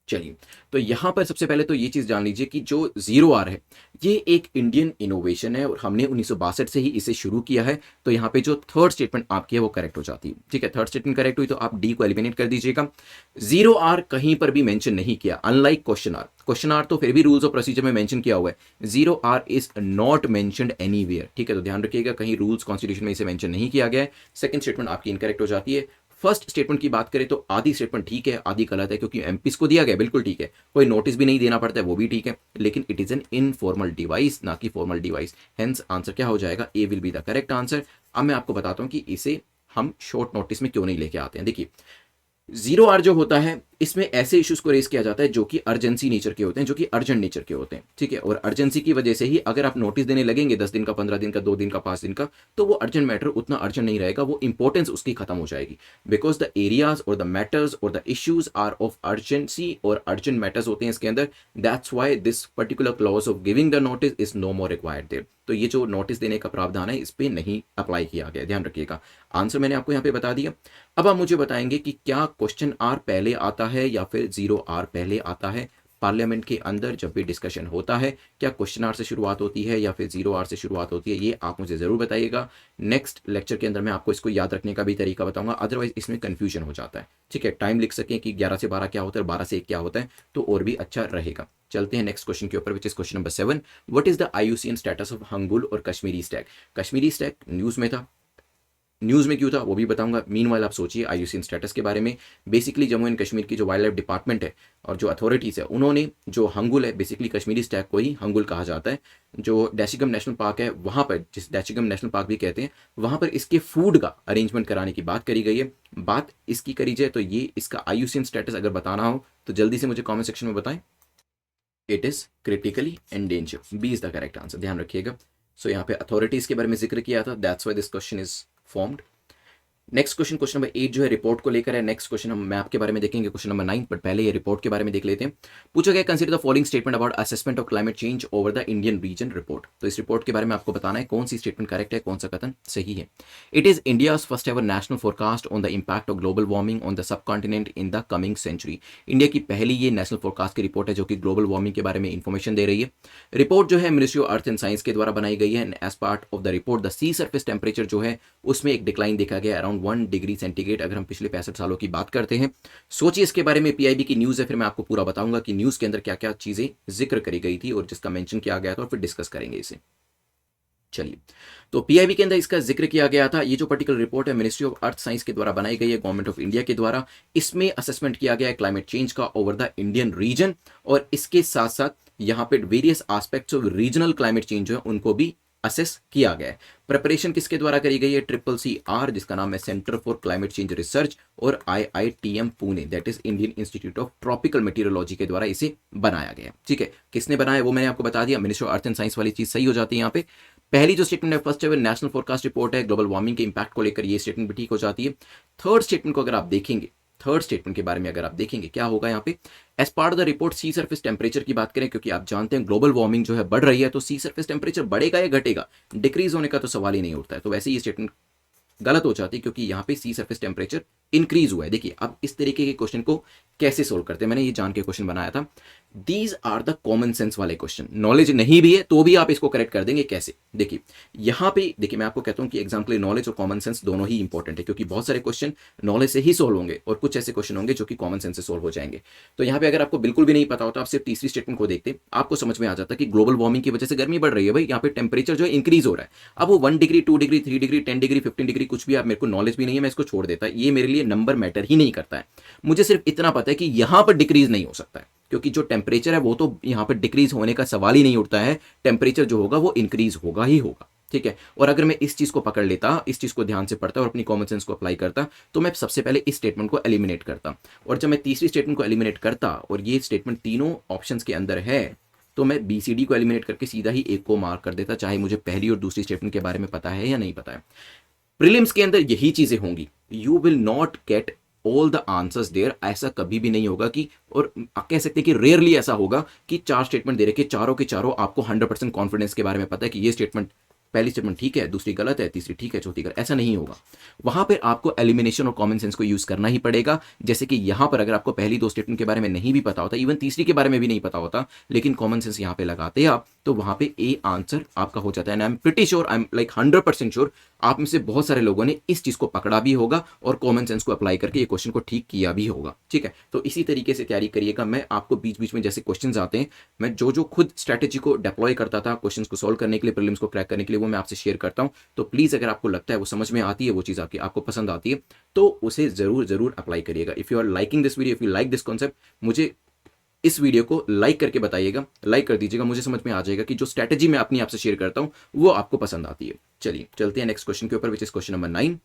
चलिए, तो यहां पर सबसे पहले तो ये चीज जान लीजिए कि जो 0R है ये एक इंडियन इनोवेशन है और हमने 1962 से ही इसे शुरू किया है। तो यहां पे जो थर्ड स्टेटमेंट आपकी है वो करेक्ट हो जाती है। ठीक है, थर्ड स्टेटमेंट करेक्ट हुई तो आप डी को एलिमिनेट कर दीजिएगा। 0R कहीं पर भी मेंशन नहीं किया, unlike question hour. Question hour तो फिर भी रूल्स ऑफ प्रोसीजर में मेंशन किया हुआ है, 0R is not mentioned anywhere. ठीक है, तो ध्यान रखिएगा कहीं रूल्स कॉन्स्टिट्यूशन में इसे मेंशन नहीं किया गया है। सेकंड स्टेटमेंट आपकी इनकरेक्ट हो जाती है। फर्स्ट स्टेटमेंट की बात करें तो आधी स्टेटमेंट ठीक है, आधी गलत है, क्योंकि एमपीस को दिया गया बिल्कुल ठीक है, कोई नोटिस भी नहीं देना पड़ता है वो भी ठीक है, लेकिन it is an informal device ना कि फॉर्मल डिवाइस। हेंस आंसर क्या हो जाएगा, A will be the correct answer. अब मैं आपको बताता हूं कि इसे हम शॉर्ट नोटिस में क्यों नहीं लेके आते हैं। देखिए 0R जो होता है इसमें ऐसे इश्यूज को रेज किया जाता है जो कि अर्जेंसी नेचर के होते हैं, जो कि अर्जेंट नेचर के होते हैं। ठीक है, और अर्जेंसी की वजह से ही अगर आप नोटिस देने लगेंगे 10 दिन का, 15 दिन का, 2 दिन का, 5 दिन का, तो वो अर्जेंट मैटर उतना अर्जेंट नहीं रहेगा, वो इंपॉर्टेंस उसकी खत्म हो जाएगी। बिकॉज द एरियाज और द मैटर्स और the issues are of urgency और अर्जेंट मैटर्स होते हैं इसके अंदर। That's why this particular clause of giving the notice is no more required there. तो ये जो नोटिस देने का प्रावधान है इस पर नहीं अप्लाई किया गया, ध्यान रखिएगा। आंसर मैंने आपको यहाँ पे बता दिया। अब आप मुझे बताएंगे कि क्या क्वेश्चन आर पहले आता है या फिर 0R पहले आता है। पार्लियामेंट के अंदर जब भी डिस्कशन होता है क्या क्वेश्चन आर से शुरुआत होती है या फिर 0R से शुरुआत होती है, ये आप मुझे जरूर बताइएगा। नेक्स्ट लेक्चर के अंदर मैं आपको इसको याद रखने का भी तरीका बताऊंगा, अदरवाइज इसमें कंफ्यूजन हो जाता है। ठीक है, टाइम लिख सकें कि 11 से 12 क्या होता है, 12 से 1 क्या होता है, तो और भी अच्छा रहेगा। चलते हैं नेक्स्ट क्वेश्चन के ऊपर, which is question number 7। What is the IUCN status of hangul और Kashmiri stag. Kashmiri stag news में था, न्यूज़ में क्यों था वो भी बताऊंगा। मीनवाइल आप सोचिए IUCN स्टेटस के बारे में। बेसिकली जम्मू एंड कश्मीर की जो वाइल्ड लाइफ डिपार्टमेंट है और जो अथॉरिटीज़ है, उन्होंने जो हंगुल है, बेसिकली कश्मीरी स्टैग को ही हंगुल कहा जाता है, जो डैशिगम नेशनल पार्क है वहाँ पर, जिस डैशिगम नेशनल पार्क भी कहते हैं, वहाँ पर इसके फूड का अरेंजमेंट कराने की बात करी गई है। बात इसकी करी जाए तो ये इसका IUCN स्टेटस अगर बताना हो तो जल्दी से मुझे कॉमेंट सेक्शन में बताएं। It is critically endanger, B is the correct answer, ध्यान रखिएगा। सो यहाँ पे अथॉरिटीज़ के बारे में जिक्र किया था, that's why this question is formed. Next question number 8 जो है रिपोर्ट को लेकर है। नेक्स्ट क्वेश्चन हम मैप के बारे में देखेंगे, क्वेश्चन नंबर 9, बट पहले ये रिपोर्ट के बारे में देख लेते हैं। पूछा गया consider the following statement about assessment of climate change over the Indian reason report. तो इस रिपोर्ट के बारे में आपको बताना है कौन सी स्टेटमेंट करेक्ट है, कौन सा कथन सही है। It is India's first ever national forecast on the impact of global warming on the subcontinent in the coming century. India की पहली ये नेशनल फोरकास्ट की रिपोर्ट है जो कि ग्लोबल वार्मिंग के बारे में इंफॉर्मेशन दे रही है। रिपोर्ट जो है ministry of earth and science के द्वारा बनाई गई है। As part of the report the sea surface temperature जो है उसमें एक डिक्लाइन देखा गया अराउंड 1 डिग्री सेंटीग्रेड, अगर हम पिछले 65 सालों की बात करते हैं। सोचिए इसके बारे में, PIB की न्यूज़ है, फिर मैं आपको पूरा बताऊंगा कि न्यूज़ के अंदर क्या क्या चीज़ें जिक्र करी गई थी और जिसका मेंशन किया गया था, और फिर डिस्कस करेंगे इसे। चलिए, तो PIB के अंदर इसका जिक्र किया गया था। ये जो पर्टिकुलर रिपोर्ट है मिनिस्ट्री ऑफ अर्थ साइंस के द्वारा बनाई गई है, गवर्नमेंट ऑफ इंडिया के द्वारा। इसमें असेसमेंट किया गया है क्लाइमेट चेंज का ओवर द इंडियन रीजन, और इसके साथ साथ यहाँ पे various aspects of regional climate change जो है उनको भी असेस किया गया है। प्रिपरेशन किसके द्वारा करी गई है? CCCR, जिसका नाम है centre for climate change research, और IITM Pune, that is Indian institute of tropical meteorology के द्वारा इसे बनाया गया। ठीक है, किसने बनाया वो मैंने आपको बता दिया। Ministry of earth and science वाली चीज सही हो जाती है यहाँ पे। पहली जो स्टेटमेंट है first ever national forecast report है ग्लोबल वार्मिंग के इंपैक्ट को लेकर, ये स्टेटमेंट भी ठीक हो जाती है। थर्ड स्टेटमेंट को अगर आप देखेंगे, थर्ड स्टेटमेंट के बारे में अगर आप देखेंगे क्या होगा यहाँ पे, as part of the report sea surface temperature की बात करें, क्योंकि आप जानते हैं ग्लोबल वार्मिंग जो है बढ़ रही है, तो सी सरफेस टेम्परेचर बढ़ेगा या घटेगा? डिक्रीज होने का तो सवाल ही नहीं उठता है। तो वैसे ये स्टेटमेंट गलत हो जाती है, क्योंकि यहाँ पे सी सरफेस टेम्परेचर इंक्रीज हुआ है। देखिए अब इस तरीके के क्वेश्चन को कैसे सोल्व करते हैं, मैंने ये जान के क्वेश्चन बनाया था। These are the common sense वाले क्वेश्चन, नॉलेज नहीं भी है तो भी आप इसको करेक्ट कर देंगे। कैसे? देखिए यहाँ पे देखिए, मैं आपको कहता हूँ कि एग्जाम के लिए नॉलेज और कॉमन सेंस दोनों ही इंपॉर्टेंट है, क्योंकि बहुत सारे क्वेश्चन नॉलेज से ही सोल्व होंगे और कुछ ऐसे क्वेश्चन होंगे जो कि कॉमन सेंस से सोल्व हो जाएंगे। तो यहाँ पे अगर आपको बिल्कुल भी नहीं पता होता, आप सिर्फ तीसरी स्टेटमेंट को देखते, आपको समझ में आ जाता कि ग्लोबल वार्मिंग की वजह से गर्मी बढ़ रही है। भाई यहाँ पे टेम्परेचर जो है इंक्रीज हो रहा है। अब वो 1 degree, 2 degree, 3 degree, 10 degree, 15 degree, कुछ भी, आप मेरे को नॉलेज भी नहीं है, मैं इसको छोड़ देता। ये मेरे लिए नंबर मैटर ही नहीं करता है। मुझे सिर्फ इतना पता है कि यहाँ पर डिक्रीज नहीं हो सकता है, क्योंकि जो टेम्परेचर है वो तो यहाँ पर डिक्रीज होने का सवाल ही नहीं उठता है। टेम्परेचर जो होगा वो इंक्रीज होगा ही होगा। ठीक है, और अगर मैं इस चीज को पकड़ लेता, इस चीज को ध्यान से पढ़ता और अपनी कॉमन सेंस को अप्लाई करता, तो मैं सबसे पहले इस स्टेटमेंट को एलिमिनेट करता। और जब मैं तीसरी स्टेटमेंट को एलिमिनेट करता और ये स्टेटमेंट तीनों ऑप्शंस के अंदर है, तो मैं BCD को एलिमिनेट करके सीधा ही एक को मार्क कर देता, चाहे मुझे पहली और दूसरी स्टेटमेंट के बारे में पता है या नहीं पता है। प्रीलिम्स के अंदर यही चीजें होंगी। You will not get all the answers there. ऐसा कभी भी नहीं होगा कि, और आप कह सकते हैं कि रेयरली ऐसा होगा कि 4 स्टेटमेंट दे रखे, चारों के चारों आपको 100% कॉन्फिडेंस के बारे में पता है कि ये स्टेटमेंट, पहली स्टेटमेंट ठीक है, दूसरी गलत है, तीसरी ठीक है, चौथी गलत। ऐसा नहीं होगा। वहां पर आपको एलिमिनेशन और कॉमन सेंस को यूज करना ही पड़ेगा। जैसे कि यहां पर अगर आपको पहली 2 स्टेटमेंट के बारे में नहीं भी पता होता, इवन तीसरी के बारे में भी नहीं पता होता, लेकिन कॉमन सेंस यहां पे लगाते आप, तो वहां पे ए आंसर आपका हो जाता है। I am pretty sure, I am like 100% sure, आप में से बहुत सारे लोगों ने इस चीज को पकड़ा भी होगा और कॉमन सेंस को अप्लाई करके ये क्वेश्चन को ठीक किया भी होगा। ठीक है, तो इसी तरीके से तैयारी करिएगा। मैं आपको बीच बीच में जैसे क्वेश्चंस आते हैं, मैं जो खुद स्ट्रैटेजी को डिप्लॉय करता था क्वेश्चंस को सॉल्व करने के लिए, प्रीलिम्स को क्रैक करने के लिए, वो मैं आपसे शेयर करता हूं। तो प्लीज अगर आपको लगता है वो समझ में आती है, वो चीज आपको पसंद आती है, तो उसे जरूर अप्लाई करिएगा। If you are liking this video, if you like this concept, मुझे इस वीडियो को लाइक करके बताइएगा, लाइक कर दीजिएगा। मुझे समझ में आ जाएगा कि जो स्ट्रैटेजी मैं अपनी आपसे शेयर करता हूं वो आपको पसंद आती है। चलिए चलते हैं नेक्स्ट क्वेश्चन के ऊपर, which is question number 9।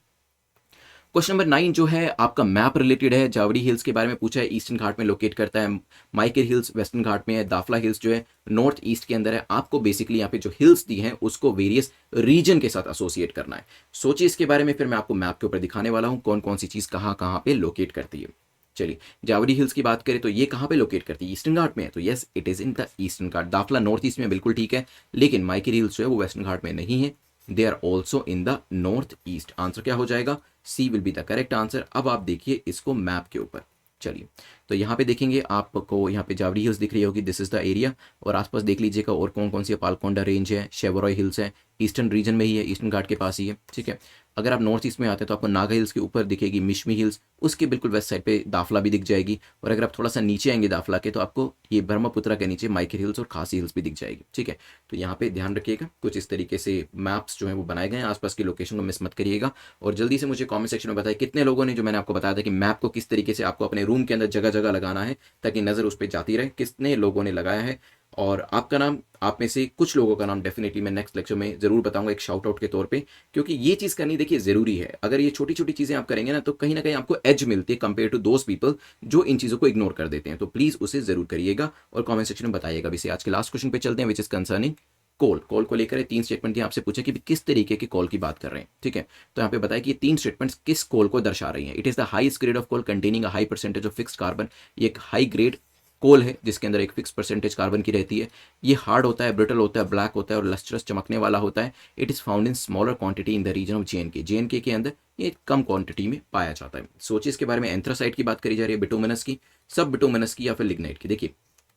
Question number 9 जो है आपका मैप रिलेटेड है। जावड़ी हिल्स के बारे में पूछा है, ईस्टर्न घाट में लोकेट करता है। माइकेल हिल्स वेस्टर्न घाट में है। दाफला हिल्स जो है नॉर्थ ईस्ट के अंदर है। आपको बेसिकली यहाँ पे जो हिल्स दी हैं उसको वेरियस रीजन के साथ एसोसिएट करना है। सोचिए इसके बारे में, फिर मैं आपको मैप के ऊपर दिखाने वाला हूँ कौन कौन सी चीज कहाँ पे लोकेट करती है। चलिए, जावड़ी हिल्स की बात करें तो ये कहाँ पे लोकेट करती है? ईस्टर्न घाट में है, तो yes it is in the eastern Ghat. Dafla north east में, बिल्कुल ठीक है, लेकिन माइकेल हिल्स जो है वो वेस्टर्न घाट में नहीं है। They are also in the north east. Answer क्या हो जाएगा? C will be the correct answer. अब आप देखिए इसको मैप के ऊपर। चलिए, तो यहाँ पे देखेंगे आपको यहाँ पे जावरी हिल्स दिख रही होगी, दिस इज द एरिया। और आसपास देख लीजिएगा और कौन कौन सी पालकोंडा रेंज है, शेवरॉय हिल्स है, ईस्टर्न रीजन में ही है, ईस्टर्न घाट के पास ही है, ठीक है। अगर आप नॉर्थ ईस्ट में आते हैं तो आपको नागा हिल्स के ऊपर दिखेगी मिशमी हिल्स, उसके बिल्कुल वेस्ट साइड पे दाफला भी दिख जाएगी। और अगर आप थोड़ा सा नीचे आएंगे दाफला के तो आपको ये ब्रह्मपुत्रा के नीचे माइकेल हिल्स और खासी हिल्स भी दिख जाएगी, ठीक है। तो यहाँ पे ध्यान रखिएगा, कुछ इस तरीके से मैप्स जो है वो बनाए गए हैं, आसपास की लोकेशन को मिस मत करिएगा। और जल्दी से मुझे कॉमेंट सेक्शन में बताइए कितने लोगों ने, जो मैंने आपको बताया था कि मैप को किस तरीके से आपको अपने रूम के अंदर जगह जगह लगाना है ताकि नज़र उस पर जाती रहे, कितने लोगों ने लगाया है। और आपका नाम, आप में से कुछ लोगों का नाम डेफिनेटली मैं नेक्स्ट लेक्चर में जरूर बताऊंगा एक शाउट आउट के तौर पे, क्योंकि ये चीज़ करनी देखिए ज़रूरी है। अगर ये छोटी छोटी चीज़ें आप करेंगे ना तो कहीं आपको एज मिलती है कंपेयर टू दोज पीपल जो इन चीज़ों को इग्नोर कर देते हैं। तो प्लीज़ उसे ज़रूर करिएगा और कॉमेंट सेक्शन में बताइएगा। वैसे आज के लास्ट क्वेश्चन पे चलते हैं, which is concerning call. Call को लेकर 3 स्टेटमेंट आपसे पूछे कि किस तरीके के कॉल की बात कर रहे हैं, ठीक है। तो यहाँ पे बताया कि ये 3 स्टेटमेंट्स किस कॉल को दर्शा रही हैं। It is the highest grade of call containing a high percentage of fixed carbon. ये एक हाई ग्रेड कोल है जिसके अंदर एक फिक्स परसेंटेज कार्बन की रहती है। ये हार्ड होता है, ब्रिटल होता है, ब्लैक होता है और लस्ट्रस चमकने वाला होता है। It is found in smaller quantity in the region of JNK. JNK के अंदर ये कम क्वांटिटी में पाया जाता है। सोचिए इसके बारे में, एंथ्रासाइट की बात करी जा रही है, बिटुमिनस की, सब बिटुमिनस की या फिर लिग्नाइट की। देखिए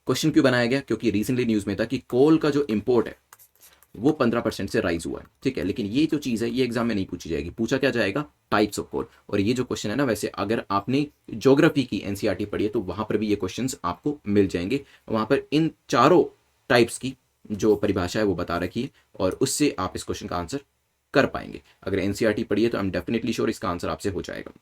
क्वेश्चन क्यों बनाया गया, क्योंकि रिसेंटली न्यूज में था कि कोल का जो इंपोर्ट है वो 15% से राइज हुआ है, ठीक है। लेकिन ये जो चीज़ है ये एग्जाम में नहीं पूछी जाएगी, पूछा क्या जाएगा, टाइप्स ऑफ कोल। और ये जो क्वेश्चन है ना, वैसे अगर आपने ज्योग्राफी की एनसीईआरटी पढ़ी है तो वहां पर भी ये क्वेश्चंस आपको मिल जाएंगे। वहां पर इन चारों टाइप्स की जो परिभाषा है वो बता रखी है और उससे आप इस क्वेश्चन का आंसर कर पाएंगे। अगर एनसीईआरटी पढ़ी है तो आई एम डेफिनेटली श्योर इसका आंसर आपसे हो जाएगा।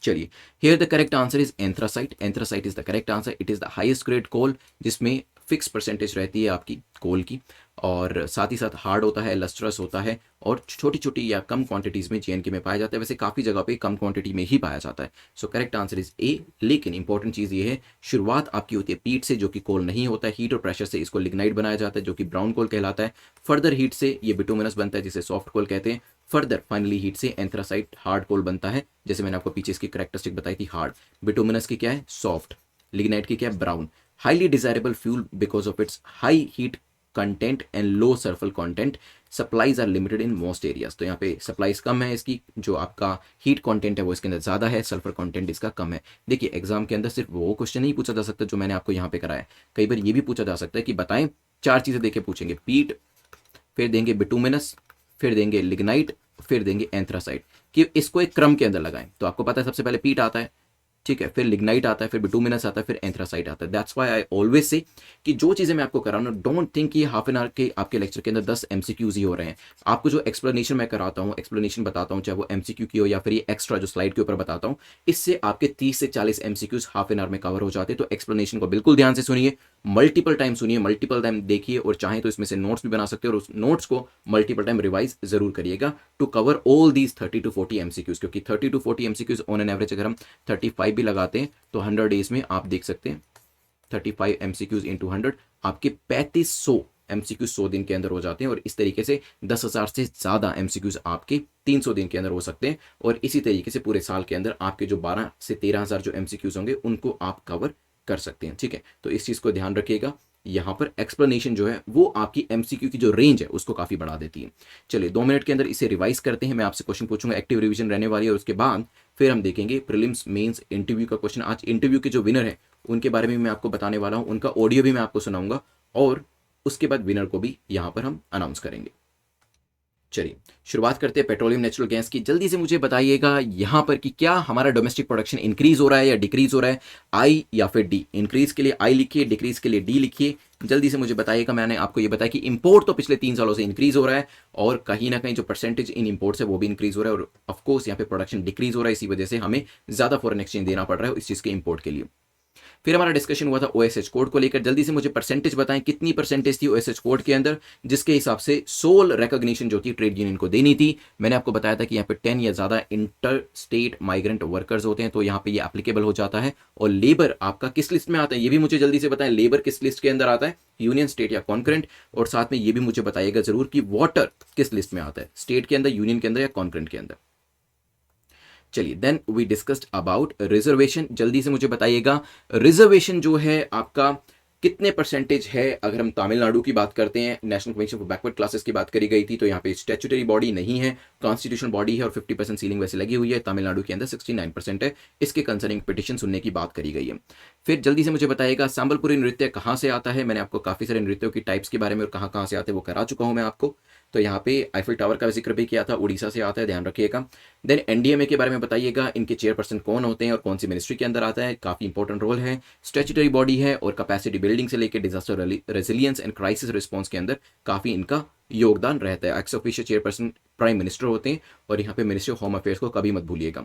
चलिए, here the correct answer is anthracite. Anthracite is the correct answer. It is the highest grade coal जिसमें फिक्स परसेंटेज रहती है आपकी कोल की, और साथ ही साथ हार्ड होता है, लस्ट्रस होता है और छोटी छोटी या कम क्वांटिटीज में जेएनके में पाया जाता है। वैसे काफ़ी जगह पे कम क्वांटिटी में ही पाया जाता है। So correct answer is a. लेकिन इंपॉर्टेंट चीज़ ये है, शुरुआत आपकी होती है पीट से जो कि कोल नहीं होता है। हीट और प्रेशर से इसको लिग्नाइट बनाया जाता है जो कि ब्राउन कोल कहलाता है। फर्दर हीट से ये बिटुमिनस बनता है जिसे सॉफ्ट कोल कहते हैं। फर्दर फाइनली हीट से एंथ्रासाइट हार्ड कोल बनता है। जैसे मैंने आपको पीछे इसकी कैरेक्टरिस्टिक बताई थी, हार्ड। बिटुमिनस की क्या है, सॉफ्ट। लिग्नाइट की क्या है, brown. Highly desirable fuel because of its high heat content and low sulphur content. Supplies are limited in most areas. तो यहाँ पे सप्लाईज कम है इसकी, जो आपका हीट कंटेंट है वो इसके अंदर ज़्यादा है, सल्फर कंटेंट इसका कम है। देखिए एग्जाम के अंदर सिर्फ वो क्वेश्चन नहीं पूछा जा सकता जो मैंने आपको यहाँ पे कराया, कई बार ये भी पूछा जा सकता है कि बताएं, 4 चीज़ें देके पूछेंगे, पीट, फिर देंगे बिटुमिनस, फिर देंगे लिग्नाइट, फिर देंगे एंथ्रासाइट, कि इसको एक क्रम के अंदर लगाएं। तो आपको पता है सबसे पहले पीट आता है, ठीक है, फिर लिग्नाइट आता है, फिर बिटुमिनस आता है, फिर एंथ्रासाइट आता है। That's why I always say कि जो चीज़ें मैं आपको करा रहा हूँ, डोंट थिंक कि हाफ एन आवर के आपके लेक्चर के अंदर 10 एमसीक्यूज ही हो रहे हैं। आपको जो एक्सप्लेनेशन मैं कराता हूँ, एक्सप्लेनेशन बताता हूँ, चाहे वो एमसीक्यू की हो या फिर ये एक्स्ट्रा जो स्लाइड के ऊपर बताता हूँ, इससे आपके 30 से 40 एमसीक्यूज हाफ एन आवर में कवर हो जाते हैं। तो एक्सप्लेनेशन को बिल्कुल ध्यान से सुनिए, मल्टीपल टाइम सुनिए, मल्टीपल टाइम देखिए, और चाहे तो इसमें से नोट्स भी बना सकते हो और उस नोट्स को मल्टीपल टाइम रिवाइज जरूर करिएगा to cover all these 30 to 40 MCQs. क्योंकि 30 to 40 MCQs on an average अगर हम 35 भी लगाते हैं तो 100 डेज में आप देख सकते हैं 35 एमसीक्यूज इंटू 100 आपके 3500 एमसीक्यूज 100 दिन के अंदर हो जाते हैं। और इस तरीके से 10,000 से ज़्यादा एमसीक्यूज आपके 300 दिन के अंदर हो सकते हैं। और इसी तरीके से पूरे साल के अंदर आपके जो 12 से 13,000 जो एमसीक्यूज होंगे उनको आप कवर कर सकते हैं, ठीक है। तो इस चीज़ को ध्यान रखिएगा, यहाँ पर एक्सप्लेनेशन जो है वो आपकी एमसीक्यू की जो रेंज है उसको काफ़ी बढ़ा देती है। चलिए 2 मिनट के अंदर इसे रिवाइज करते हैं। मैं आपसे क्वेश्चन पूछूंगा, एक्टिव रिवीजन रहने वाली है, और उसके बाद फिर हम देखेंगे प्रीलिम्स मेंस इंटरव्यू का क्वेश्चन। आज इंटरव्यू के जो विनर है उनके बारे में मैं आपको बताने वाला हूँ, उनका ऑडियो भी मैं आपको सुनाऊंगा और उसके बाद विनर को भी यहाँ पर हम अनाउंस करेंगे। चलिए शुरुआत करते हैं पेट्रोलियम नेचुरल गैस की। जल्दी से मुझे बताइएगा यहाँ पर कि क्या हमारा डोमेस्टिक प्रोडक्शन इंक्रीज हो रहा है या डिक्रीज हो रहा है, आई या फिर डी। इंक्रीज के लिए आई लिखिए, डिक्रीज के लिए डी लिखिए। जल्दी से मुझे बताइएगा। मैंने आपको ये बताया कि इंपोर्ट तो पिछले 3 सालों से इंक्रीज हो रहा है और कहीं ना कहीं जो परसेंटेज इन इंपोर्ट्स है वो भी इंक्रीज हो रहा है, और ऑफकोर्स यहाँ पे प्रोडक्शन डिक्रीज हो रहा है, इसी वजह से हमें ज़्यादा फॉरेन एक्सचेंज देना पड़ रहा है इस चीज़ के इंपोर्ट के लिए। फिर हमारा डिस्कशन हुआ था ओएसएच कोड को लेकर। जल्दी से मुझे परसेंटेज बताएं, कितनी परसेंटेज थी ओएसएच कोड के अंदर जिसके हिसाब से सोल रिकॉग्निशन जो थी ट्रेड यूनियन को देनी थी। मैंने आपको बताया था कि यहाँ पे 10 या ज़्यादा इंटर स्टेट माइग्रेंट वर्कर्स होते हैं तो यहाँ पे ये एप्लीकेबल हो जाता है। और लेबर आपका किस लिस्ट में आता है ये भी मुझे जल्दी से बताएं, लेबर किस लिस्ट के अंदर आता है, यूनियन, स्टेट या कॉन्करेंट। और साथ में ये भी मुझे बताइएगा जरूर कि वाटर किस लिस्ट में आता है, स्टेट के अंदर, यूनियन के अंदर या कॉन्करेंट के अंदर। चलिए then we discussed about reservation. जल्दी से मुझे बताइएगा रिजर्वेशन जो है आपका कितने परसेंटेज है। अगर हम तमिलनाडु की बात करते हैं, national commission for backward classes की बात करी गई थी, तो यहाँ पे स्टैट्यूटरी बॉडी नहीं है, कॉन्स्टिट्यूशनल बॉडी है और 50% सीलिंग वैसे लगी हुई है। तमिलनाडु के अंदर 69% है। इसके कंसर्निंग पिटिशन सुनने की बात करी गई है। फिर जल्दी से मुझे बताइएगा संबलपुरी नृत्य कहाँ से आता है। मैंने आपको काफ़ी सारे नृत्यों की टाइप्स के बारे में और कहाँ कहाँ से आते हैं वो करा चुका हूँ मैं आपको। तो यहाँ पे आईफिल टावर का जिक्र भी किया था, उड़ीसा से आता है, ध्यान रखिएगा। देन एनडीएमए के बारे में बताइएगा, इनके चेयरपर्सन कौन होते हैं और कौन सी मिनिस्ट्री के अंदर आता है, काफ़ी इंपॉर्टेंट रोल है। स्टैट्यूटरी बॉडी है और कैपेसिटी बिल्डिंग से लेकर disaster resilience and crisis response के अंदर काफ़ी इनका योगदान रहता है। X official chairperson prime minister होते हैं और यहाँ पे मिनिस्ट्री ऑफ होम अफेयर्स को कभी मत भूलिएगा।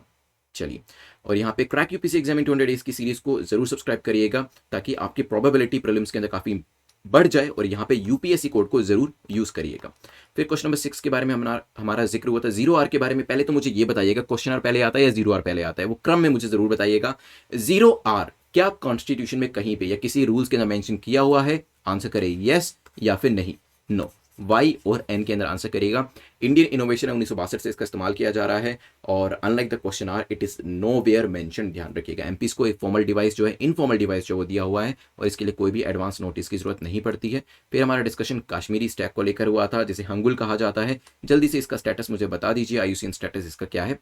चलिए, और यहाँ पे crack UPSC exam in 200 days की सीरीज को जरूर सब्सक्राइब करिएगा ताकि आपकी प्रोबेबिलिटी प्रीलिम्स के अंदर काफ़ी बढ़ जाए, और यहाँ पे यूपीएससी कोड को जरूर यूज करिएगा। फिर क्वेश्चन नंबर 6 के बारे में हमारा जिक्र हुआ था, 0R के बारे में। पहले तो मुझे ये बताइएगा क्वेश्चन आर पहले आता है या 0R पहले आता है, वो क्रम में मुझे जरूर बताइएगा। 0R क्या कॉन्स्टिट्यूशन में कहीं पे या किसी रूल्स के अंदर मेंशन किया हुआ है? आंसर करे यस या फिर नहीं, नो। वाई और एन के अंदर आंसर करेगा। इंडियन इनोवेशन है, 1962 से इसका इस्तेमाल किया जा रहा है, और unlike the question are it is nowhere mention. ध्यान रखिएगा, एमपीस को एक फॉर्मल डिवाइस जो है, इनफॉर्मल डिवाइस जो वो दिया हुआ है, और इसके लिए कोई भी एडवांस नोटिस की जरूरत नहीं पड़ती है। फिर हमारा डिस्कशन कश्मीरी स्टैक को लेकर हुआ था, जिसे हंगुल कहा जाता है। जल्दी से इसका स्टेटस मुझे बता दीजिए, आईयूसीएन स्टेटस इसका क्या है?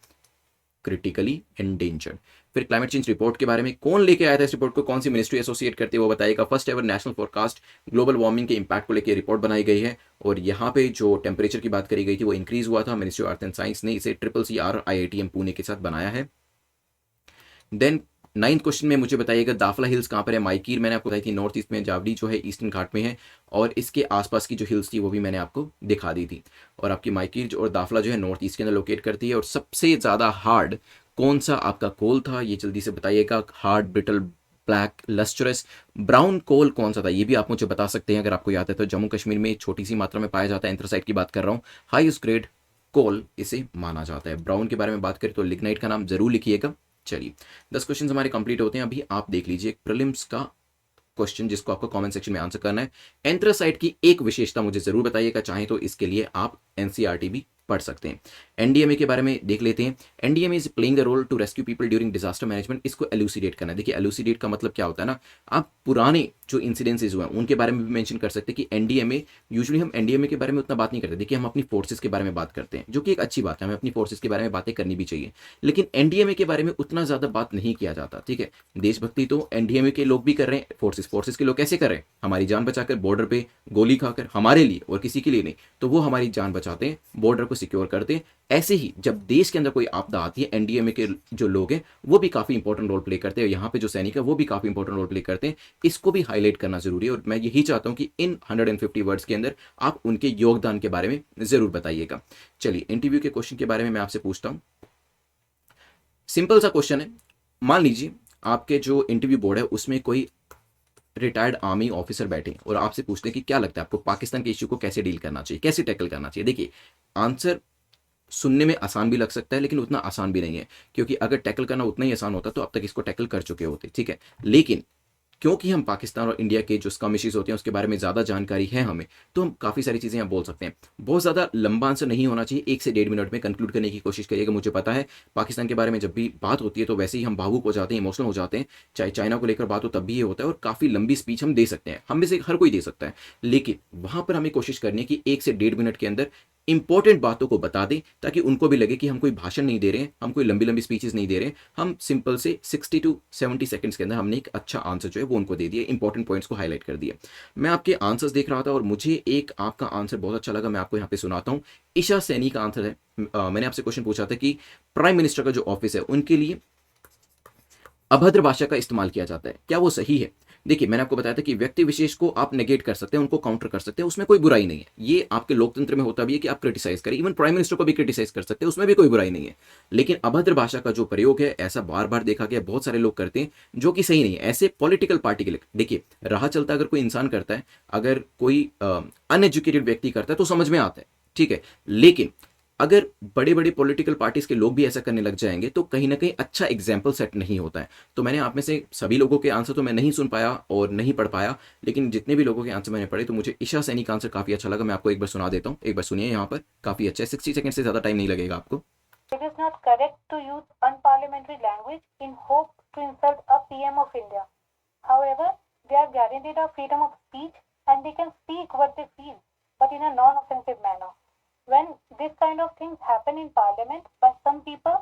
Critically endangered. फिर क्लाइमेट चेंज रिपोर्ट के बारे में कौन लेके आया था इस रिपोर्ट को, कौन सी मिनिस्ट्री एसोसिएट करती है वो बताइएगा। First ever national forecast global warming के इंपैक्ट को लेकर रिपोर्ट बनाई गई है, और यहाँ पे जो टेम्परेचर की बात करी गई थी वो इंक्रीज हुआ था। Ministry of earth and science ने इसे CCR IITM पुणे के साथ बनाया है। देन 9th क्वेश्चन में मुझे बताइएगा दाफला हिल्स कहाँ पर है। माइकीर मैंने आपको बताई थी नॉर्थ ईस्ट में, जावडी जो है ईस्टर्न घाट में है, और इसके आसपास की जो हिल्स थी वो भी मैंने आपको दिखा दी थी। और आपकी माइकीर और दाफला जो है नॉर्थ ईस्ट के अंदर लोकेट करती है। और सबसे ज़्यादा हार्ड कौन सा आपका कोल था, ये जल्दी से बताइएगा। Hard, brittle, black, lustrous, brown coal कौन सा था, ये भी आप मुझे बता सकते हैं अगर आपको याद है तो। जम्मू कश्मीर में छोटी सी मात्रा में पाया जाता है, एंथ्रासाइट की बात कर रहा हूँ। हाईएस्ट ग्रेड कोल इसे माना जाता है। ब्राउन के बारे में बात करें तो लिग्नाइट का नाम जरूर लिखिएगा। चलिए, 10 क्वेश्चन हमारे कंप्लीट होते हैं। अभी आप देख लीजिए प्रीलिम्स का क्वेश्चन जिसको आपको कमेंट सेक्शन में आंसर करना है। एंथ्रासाइट की एक विशेषता मुझे जरूर बताइएगा, चाहे तो इसके लिए आप एनसीईआरटी भी पढ़ सकते हैं। एनडीएमए के बारे में देख लेते हैं। NDMA is playing the role to rescue people during disaster management. इसको एलुसिडेट करना है। देखिए, एलुसिडेट का मतलब क्या होता है ना, आप पुराने जो इंसिडेंसेस हुए हैं उनके बारे में भी मेंशन कर सकते हैं कि एनडीएमए, यूजुअली हम एनडीएमए के बारे में उतना बात नहीं करते। देखिए, हम अपनी फोर्सेस के बारे में बात करते हैं, जो कि एक अच्छी बात है, हमें अपनी फोर्सेस के बारे में बातें करनी भी चाहिए, लेकिन एनडीएमए के बारे में उतना ज्यादा बात नहीं किया जाता। ठीक है, देशभक्ति तो एनडीएमए के लोग भी कर रहे हैं, फोर्सेस के लोग कैसे कर रहे हैं? हमारी जान बचाकर, बॉर्डर पे गोली खाकर, हमारे लिए और किसी के लिए नहीं, तो वो हमारी जान बचाते हैं, बॉर्डर को सिक्योर करते हैं। ऐसे ही जब देश के अंदर कोई आपदा आती है, एनडीएमए के जो लोग हैं वो भी काफी इंपॉर्टेंट रोल प्ले करते हैं। यहाँ पे जो सैनिक है वो भी काफी इंपॉर्टेंट रोल प्ले करते हैं। इसको भी हाईलाइट करना जरूरी है, और मैं यही चाहता हूं कि इन 150 वर्ड्स के अंदर आप उनके योगदान के बारे में जरूर बताइएगा। चलिए, इंटरव्यू के क्वेश्चन के बारे में मैं आपसे पूछता हूं। सिंपल सा क्वेश्चन है। मान लीजिए आपके जो इंटरव्यू बोर्ड है उसमें कोई रिटायर्ड आर्मी ऑफिसर बैठे और आपसे पूछते हैं कि क्या लगता है आपको पाकिस्तान के इश्यू को कैसे डील करना चाहिए, कैसे टैकल करना चाहिए। देखिए, आंसर सुनने में आसान भी लग सकता है, लेकिन उतना आसान भी नहीं है, क्योंकि अगर टैकल करना उतना ही आसान होता तो अब तक इसको टैकल कर चुके होते। ठीक है, लेकिन क्योंकि हम पाकिस्तान और इंडिया के जो स्कम इश्यूज होते हैं उसके बारे में ज़्यादा जानकारी है हमें, तो हम काफ़ी सारी चीज़ें यहाँ बोल सकते हैं। बहुत ज़्यादा लंबा आंसर नहीं होना चाहिए, 1 से 1.5 मिनट में कंक्लूड करने की कोशिश करिएगा। मुझे पता है पाकिस्तान के बारे में जब भी बात होती है तो वैसे ही हम भावुक हो जाते हैं, इमोशनल हो जाते हैं। चाहे चाइना को लेकर बात हो तब भी ये होता है, और काफ़ी लंबी स्पीच हम दे सकते हैं, हम में से हर कोई दे सकता है, लेकिन वहाँ पर हमें कोशिश करनी है कि 1 से 1.5 मिनट के अंदर इंपॉर्टेंट बातों को बता दें, ताकि उनको भी लगे कि हम कोई भाषण नहीं दे रहे हैं, हम कोई लंबी लंबी स्पीचेस नहीं दे रहे हैं, हम सिंपल से 60 to 70 सेकंड्स के अंदर हमने एक अच्छा आंसर जो है वो उनको दे दिया, इंपॉर्टेंट पॉइंट्स को हाईलाइट कर दिया। मैं आपके आंसर्स देख रहा था और मुझे एक आपका आंसर बहुत अच्छा लगा, मैं आपको यहाँ पे सुनाता हूँ। ईशा सैनी का आंसर है। मैंने आपसे क्वेश्चन पूछा था कि प्राइम मिनिस्टर का जो ऑफिस है उनके लिए अभद्र भाषा का इस्तेमाल किया जाता है, क्या वो सही है? देखिए, मैंने आपको बताया था कि व्यक्ति विशेष को आप नेगेट कर सकते हैं, उनको काउंटर कर सकते हैं, उसमें कोई बुराई नहीं है। ये आपके लोकतंत्र में होता भी है कि आप क्रिटिसाइज करें, इवन प्राइम मिनिस्टर को भी क्रिटिसाइज कर सकते हैं, उसमें भी कोई बुराई नहीं है। लेकिन अभद्र भाषा का जो प्रयोग है, ऐसा बार बार देखा गया, बहुत सारे लोग करते हैं, जो कि सही नहीं है। ऐसे पॉलिटिकल पार्टी के लिए देखिए, राह चलता अगर कोई इंसान करता है, अगर कोई अनएजुकेटेड व्यक्ति करता है तो समझ में आता है, ठीक है, लेकिन अगर बड़े बड़े पॉलिटिकल पार्टीज के लोग भी ऐसा करने लग जाएंगे तो कहीं ना कहीं अच्छा एग्जाम्पल सेट नहीं होता है। तो मैंने आप में से सभी लोगों के आंसर तो मैं नहीं सुन पाया और नहीं पढ़ पाया, लेकिन जितने भी लोगों के आंसर मैंने पढ़े तो मुझे ईशा सैनी का आंसर काफी अच्छा लगा। मैं आपको एक बार सुना देता हूँ, एक बार सुनिए, यहाँ पर काफी अच्छा है, 60 सेकंड से ज्यादा टाइम नहीं लगेगा आपको। It is not correct to use unparliamentary language in hope to insult a PM of India. However, they are guaranteed a freedom of speech and they can speak what they feel, but in a non-offensive manner. When this kind of things happen in parliament by some people,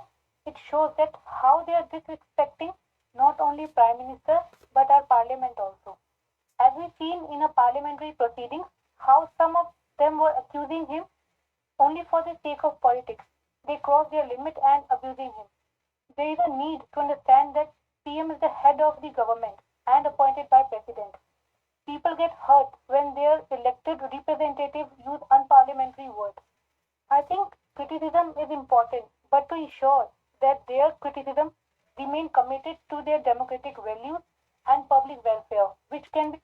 it shows that how they are disrespecting not only prime minister but our parliament also. As we've seen in a parliamentary proceedings, how some of them were accusing him only for the sake of politics. They cross their limit and abusing him. There is a need to understand that PM is the head of the government and appointed by president. People get hurt when their elected representatives use unparliamentary words. I think criticism is important, but to ensure that their criticism remain committed to their democratic values and public welfare, which can be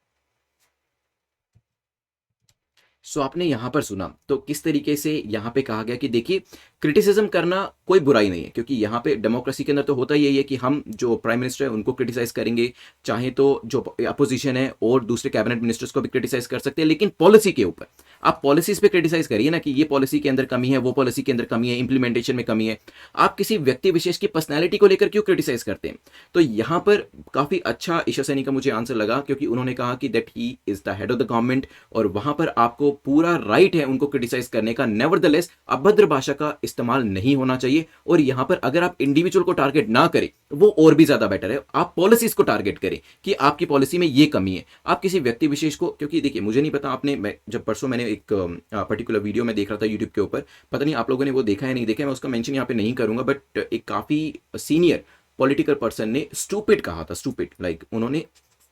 सो आपने यहाँ पर सुना तो किस तरीके से यहाँ पे कहा गया कि देखिए क्रिटिसिज्म करना कोई बुराई नहीं है, क्योंकि यहाँ पे डेमोक्रेसी के अंदर तो होता यही है कि हम जो प्राइम मिनिस्टर है उनको क्रिटिसाइज करेंगे, चाहे तो जो अपोजिशन है और दूसरे कैबिनेट मिनिस्टर्स को भी क्रिटिसाइज कर सकते हैं, लेकिन पॉलिसी के ऊपर आप पॉलिसीज पे क्रिटिसाइज करिए ना कि ये पॉलिसी के अंदर कमी है, वो पॉलिसी के अंदर कमी है, इंप्लीमेंटेशन में कमी है। आप किसी व्यक्ति विशेष की पर्सनैलिटी को लेकर क्यों क्रिटिसाइज करते हैं? तो यहाँ पर काफ़ी अच्छा ईशा सैनी का मुझे आंसर लगा, क्योंकि उन्होंने कहा कि that he is the head of the government और वहां पर आपको पूरा राइट है उनको क्रिटिसाइज करने का। नेवरदलेस अभद्र भाषा का इस्तेमाल नहीं होना चाहिए, और यहां पर अगर आप इंडिविजुअल को टारगेट ना करें वो और भी ज्यादा बेटर है। आप पॉलिसीज को टारगेट करें कि आपकी पॉलिसी में ये कमी है। आप किसी व्यक्ति विशेष को, क्योंकि देखिए मुझे नहीं पता, आपने जब परसों मैंने एक पर्टिकुलर वीडियो में देख रहा था यूट्यूब के ऊपर, पता नहीं आप लोगों ने वो देखा है नहीं देखा है, मैं उसका मेंशन यहाँ पे नहीं करूंगा, बट एक काफी सीनियर पॉलिटिकल पर्सन ने स्टूपिड कहा था, स्टूपिड लाइक उन्होंने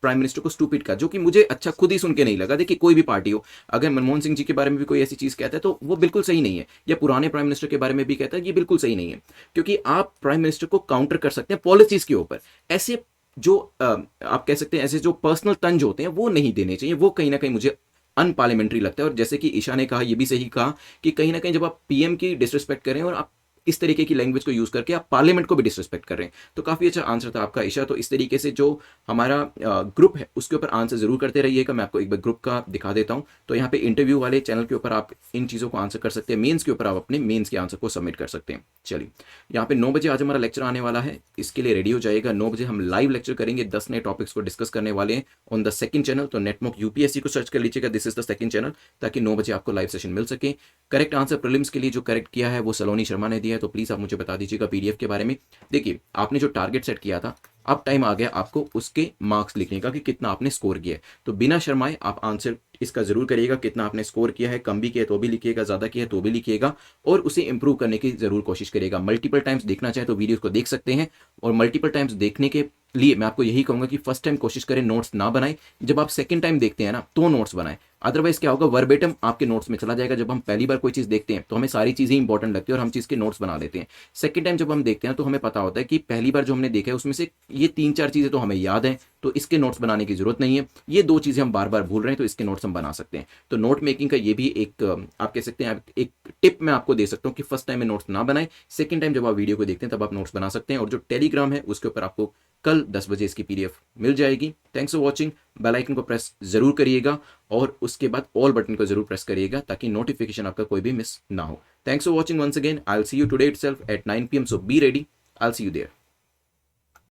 प्राइम मिनिस्टर को स्टूपिड का, जो कि मुझे अच्छा खुद ही सुन के नहीं लगा। देखिए कोई भी पार्टी हो, अगर मनमोहन सिंह जी के बारे में भी कोई ऐसी चीज कहता है तो वो बिल्कुल सही नहीं है, या पुराने प्राइम मिनिस्टर के बारे में भी कहता है ये बिल्कुल सही नहीं है, क्योंकि आप प्राइम मिनिस्टर को काउंटर कर सकते हैं पॉलिसीज के ऊपर। ऐसे जो आप कह सकते हैं ऐसे जो पर्सनल तंज होते हैं वो नहीं देने चाहिए, वो कहीं ना कहीं मुझे अनपार्लियामेंट्री लगता है। और जैसे कि ईशा ने कहा, ये भी सही कहा कि कहीं ना कहीं जब आप पीएम की डिसरिस्पेक्ट करें और आप इस तरीके की लैंग्वेज को यूज करके आप पार्लियामेंट को भी डिसरिस्पेक्ट कर रहे हैं, तो काफी अच्छा आंसर था आपका ईशा। तो इस तरीके से जो हमारा ग्रुप है उसके ऊपर आंसर जरूर करते रहिएगा। मैं आपको एक बार ग्रुप का दिखा देता हूं। तो यहाँ पे इंटरव्यू वाले चैनल के ऊपर आप इन चीजों को आंसर कर सकते हैं, मेन्स के ऊपर आप अपने मेन्स के आंसर को सबमिट कर सकते हैं। चलिए, यहाँ पे 9 बजे आज हमारा लेक्चर आने वाला है, इसके लिए रेडी हो जाएगा। 9 बजे हम लाइव लेक्चर करेंगे, 10 नए टॉपिक्स को डिस्कस करने वाले हैं ऑन द सेकंड चैनल। तो नेटमॉक यूपीएससी को सर्च कर लीजिएगा, this is the second channel, ताकि 9 बजे आपको लाइव सेशन मिल सके। करेक्ट आंसर प्रीलिम्स के लिए जो करेक्ट किया है वो सलोनी शर्मा ने दिया है, तो प्लीज आप मुझे बता दीजिएगा पीडीएफ के बारे में। देखिए आपने जो टारगेट सेट किया था, अब टाइम आ गया आपको उसके मार्क्स लिखने का कि कितना आपने स्कोर किया है। तो बिना शर्माए आप आंसर इसका जरूर करिएगा, कितना आपने स्कोर किया है, कम भी किया तो भी लिखिएगा, ज्यादा किया तो भी लिखिएगा, और उसे इंप्रूव करने की जरूर कोशिश करिएगा। मल्टीपल टाइम्स देखना चाहे तो वीडियोस को देख सकते हैं, और मल्टीपल टाइम्स देखने के लिए मैं आपको यही कहूंगा कि फर्स्ट टाइम कोशिश करें नोट्स ना बनाएं, जब आप सेकंड टाइम देखते हैं ना तो नोट्स बनाएं। अदरवाइज क्या होगा, वर्बेटम आपके नोट्स में चला जाएगा। जब हम पहली बार कोई चीज देखते हैं तो हमें सारी चीजें इंपॉर्टेंट लगती है और हम चीज के नोट्स बना लेते हैं। सेकंड टाइम जब हम देखते हैं तो हमें पता होता है कि पहली बार जो हमने देखा है उसमें से ये 3-4 चीजें तो हमें याद है, तो इसके नोट्स बनाने की जरूरत नहीं है। ये 2 चीजें हम बार बार भूल रहे हैं, तो इसके नोट्स हम बना सकते हैं। तो नोट मेकिंग का ये भी एक आप कह सकते हैं एक टिप मैं आपको दे सकता हूँ कि फर्स्ट टाइम में नोट्स ना बनाएं, सेकंड टाइम जब आप वीडियो को देखते हैं तब आप नोट्स बना सकते हैं। और जो टेलीग्राम है उसके ऊपर आपको कल 10 बजे इसकी पीडीएफ मिल जाएगी। Thanks for watching. Bell icon को प्रेस जरूर करिएगा और उसके बाद ऑल बटन को जरूर प्रेस करिएगा ताकि नोटिफिकेशन आपका कोई भी मिस ना हो। Thanks for watching once again. I will see you today itself at 9 PM, so be ready. I will see you there.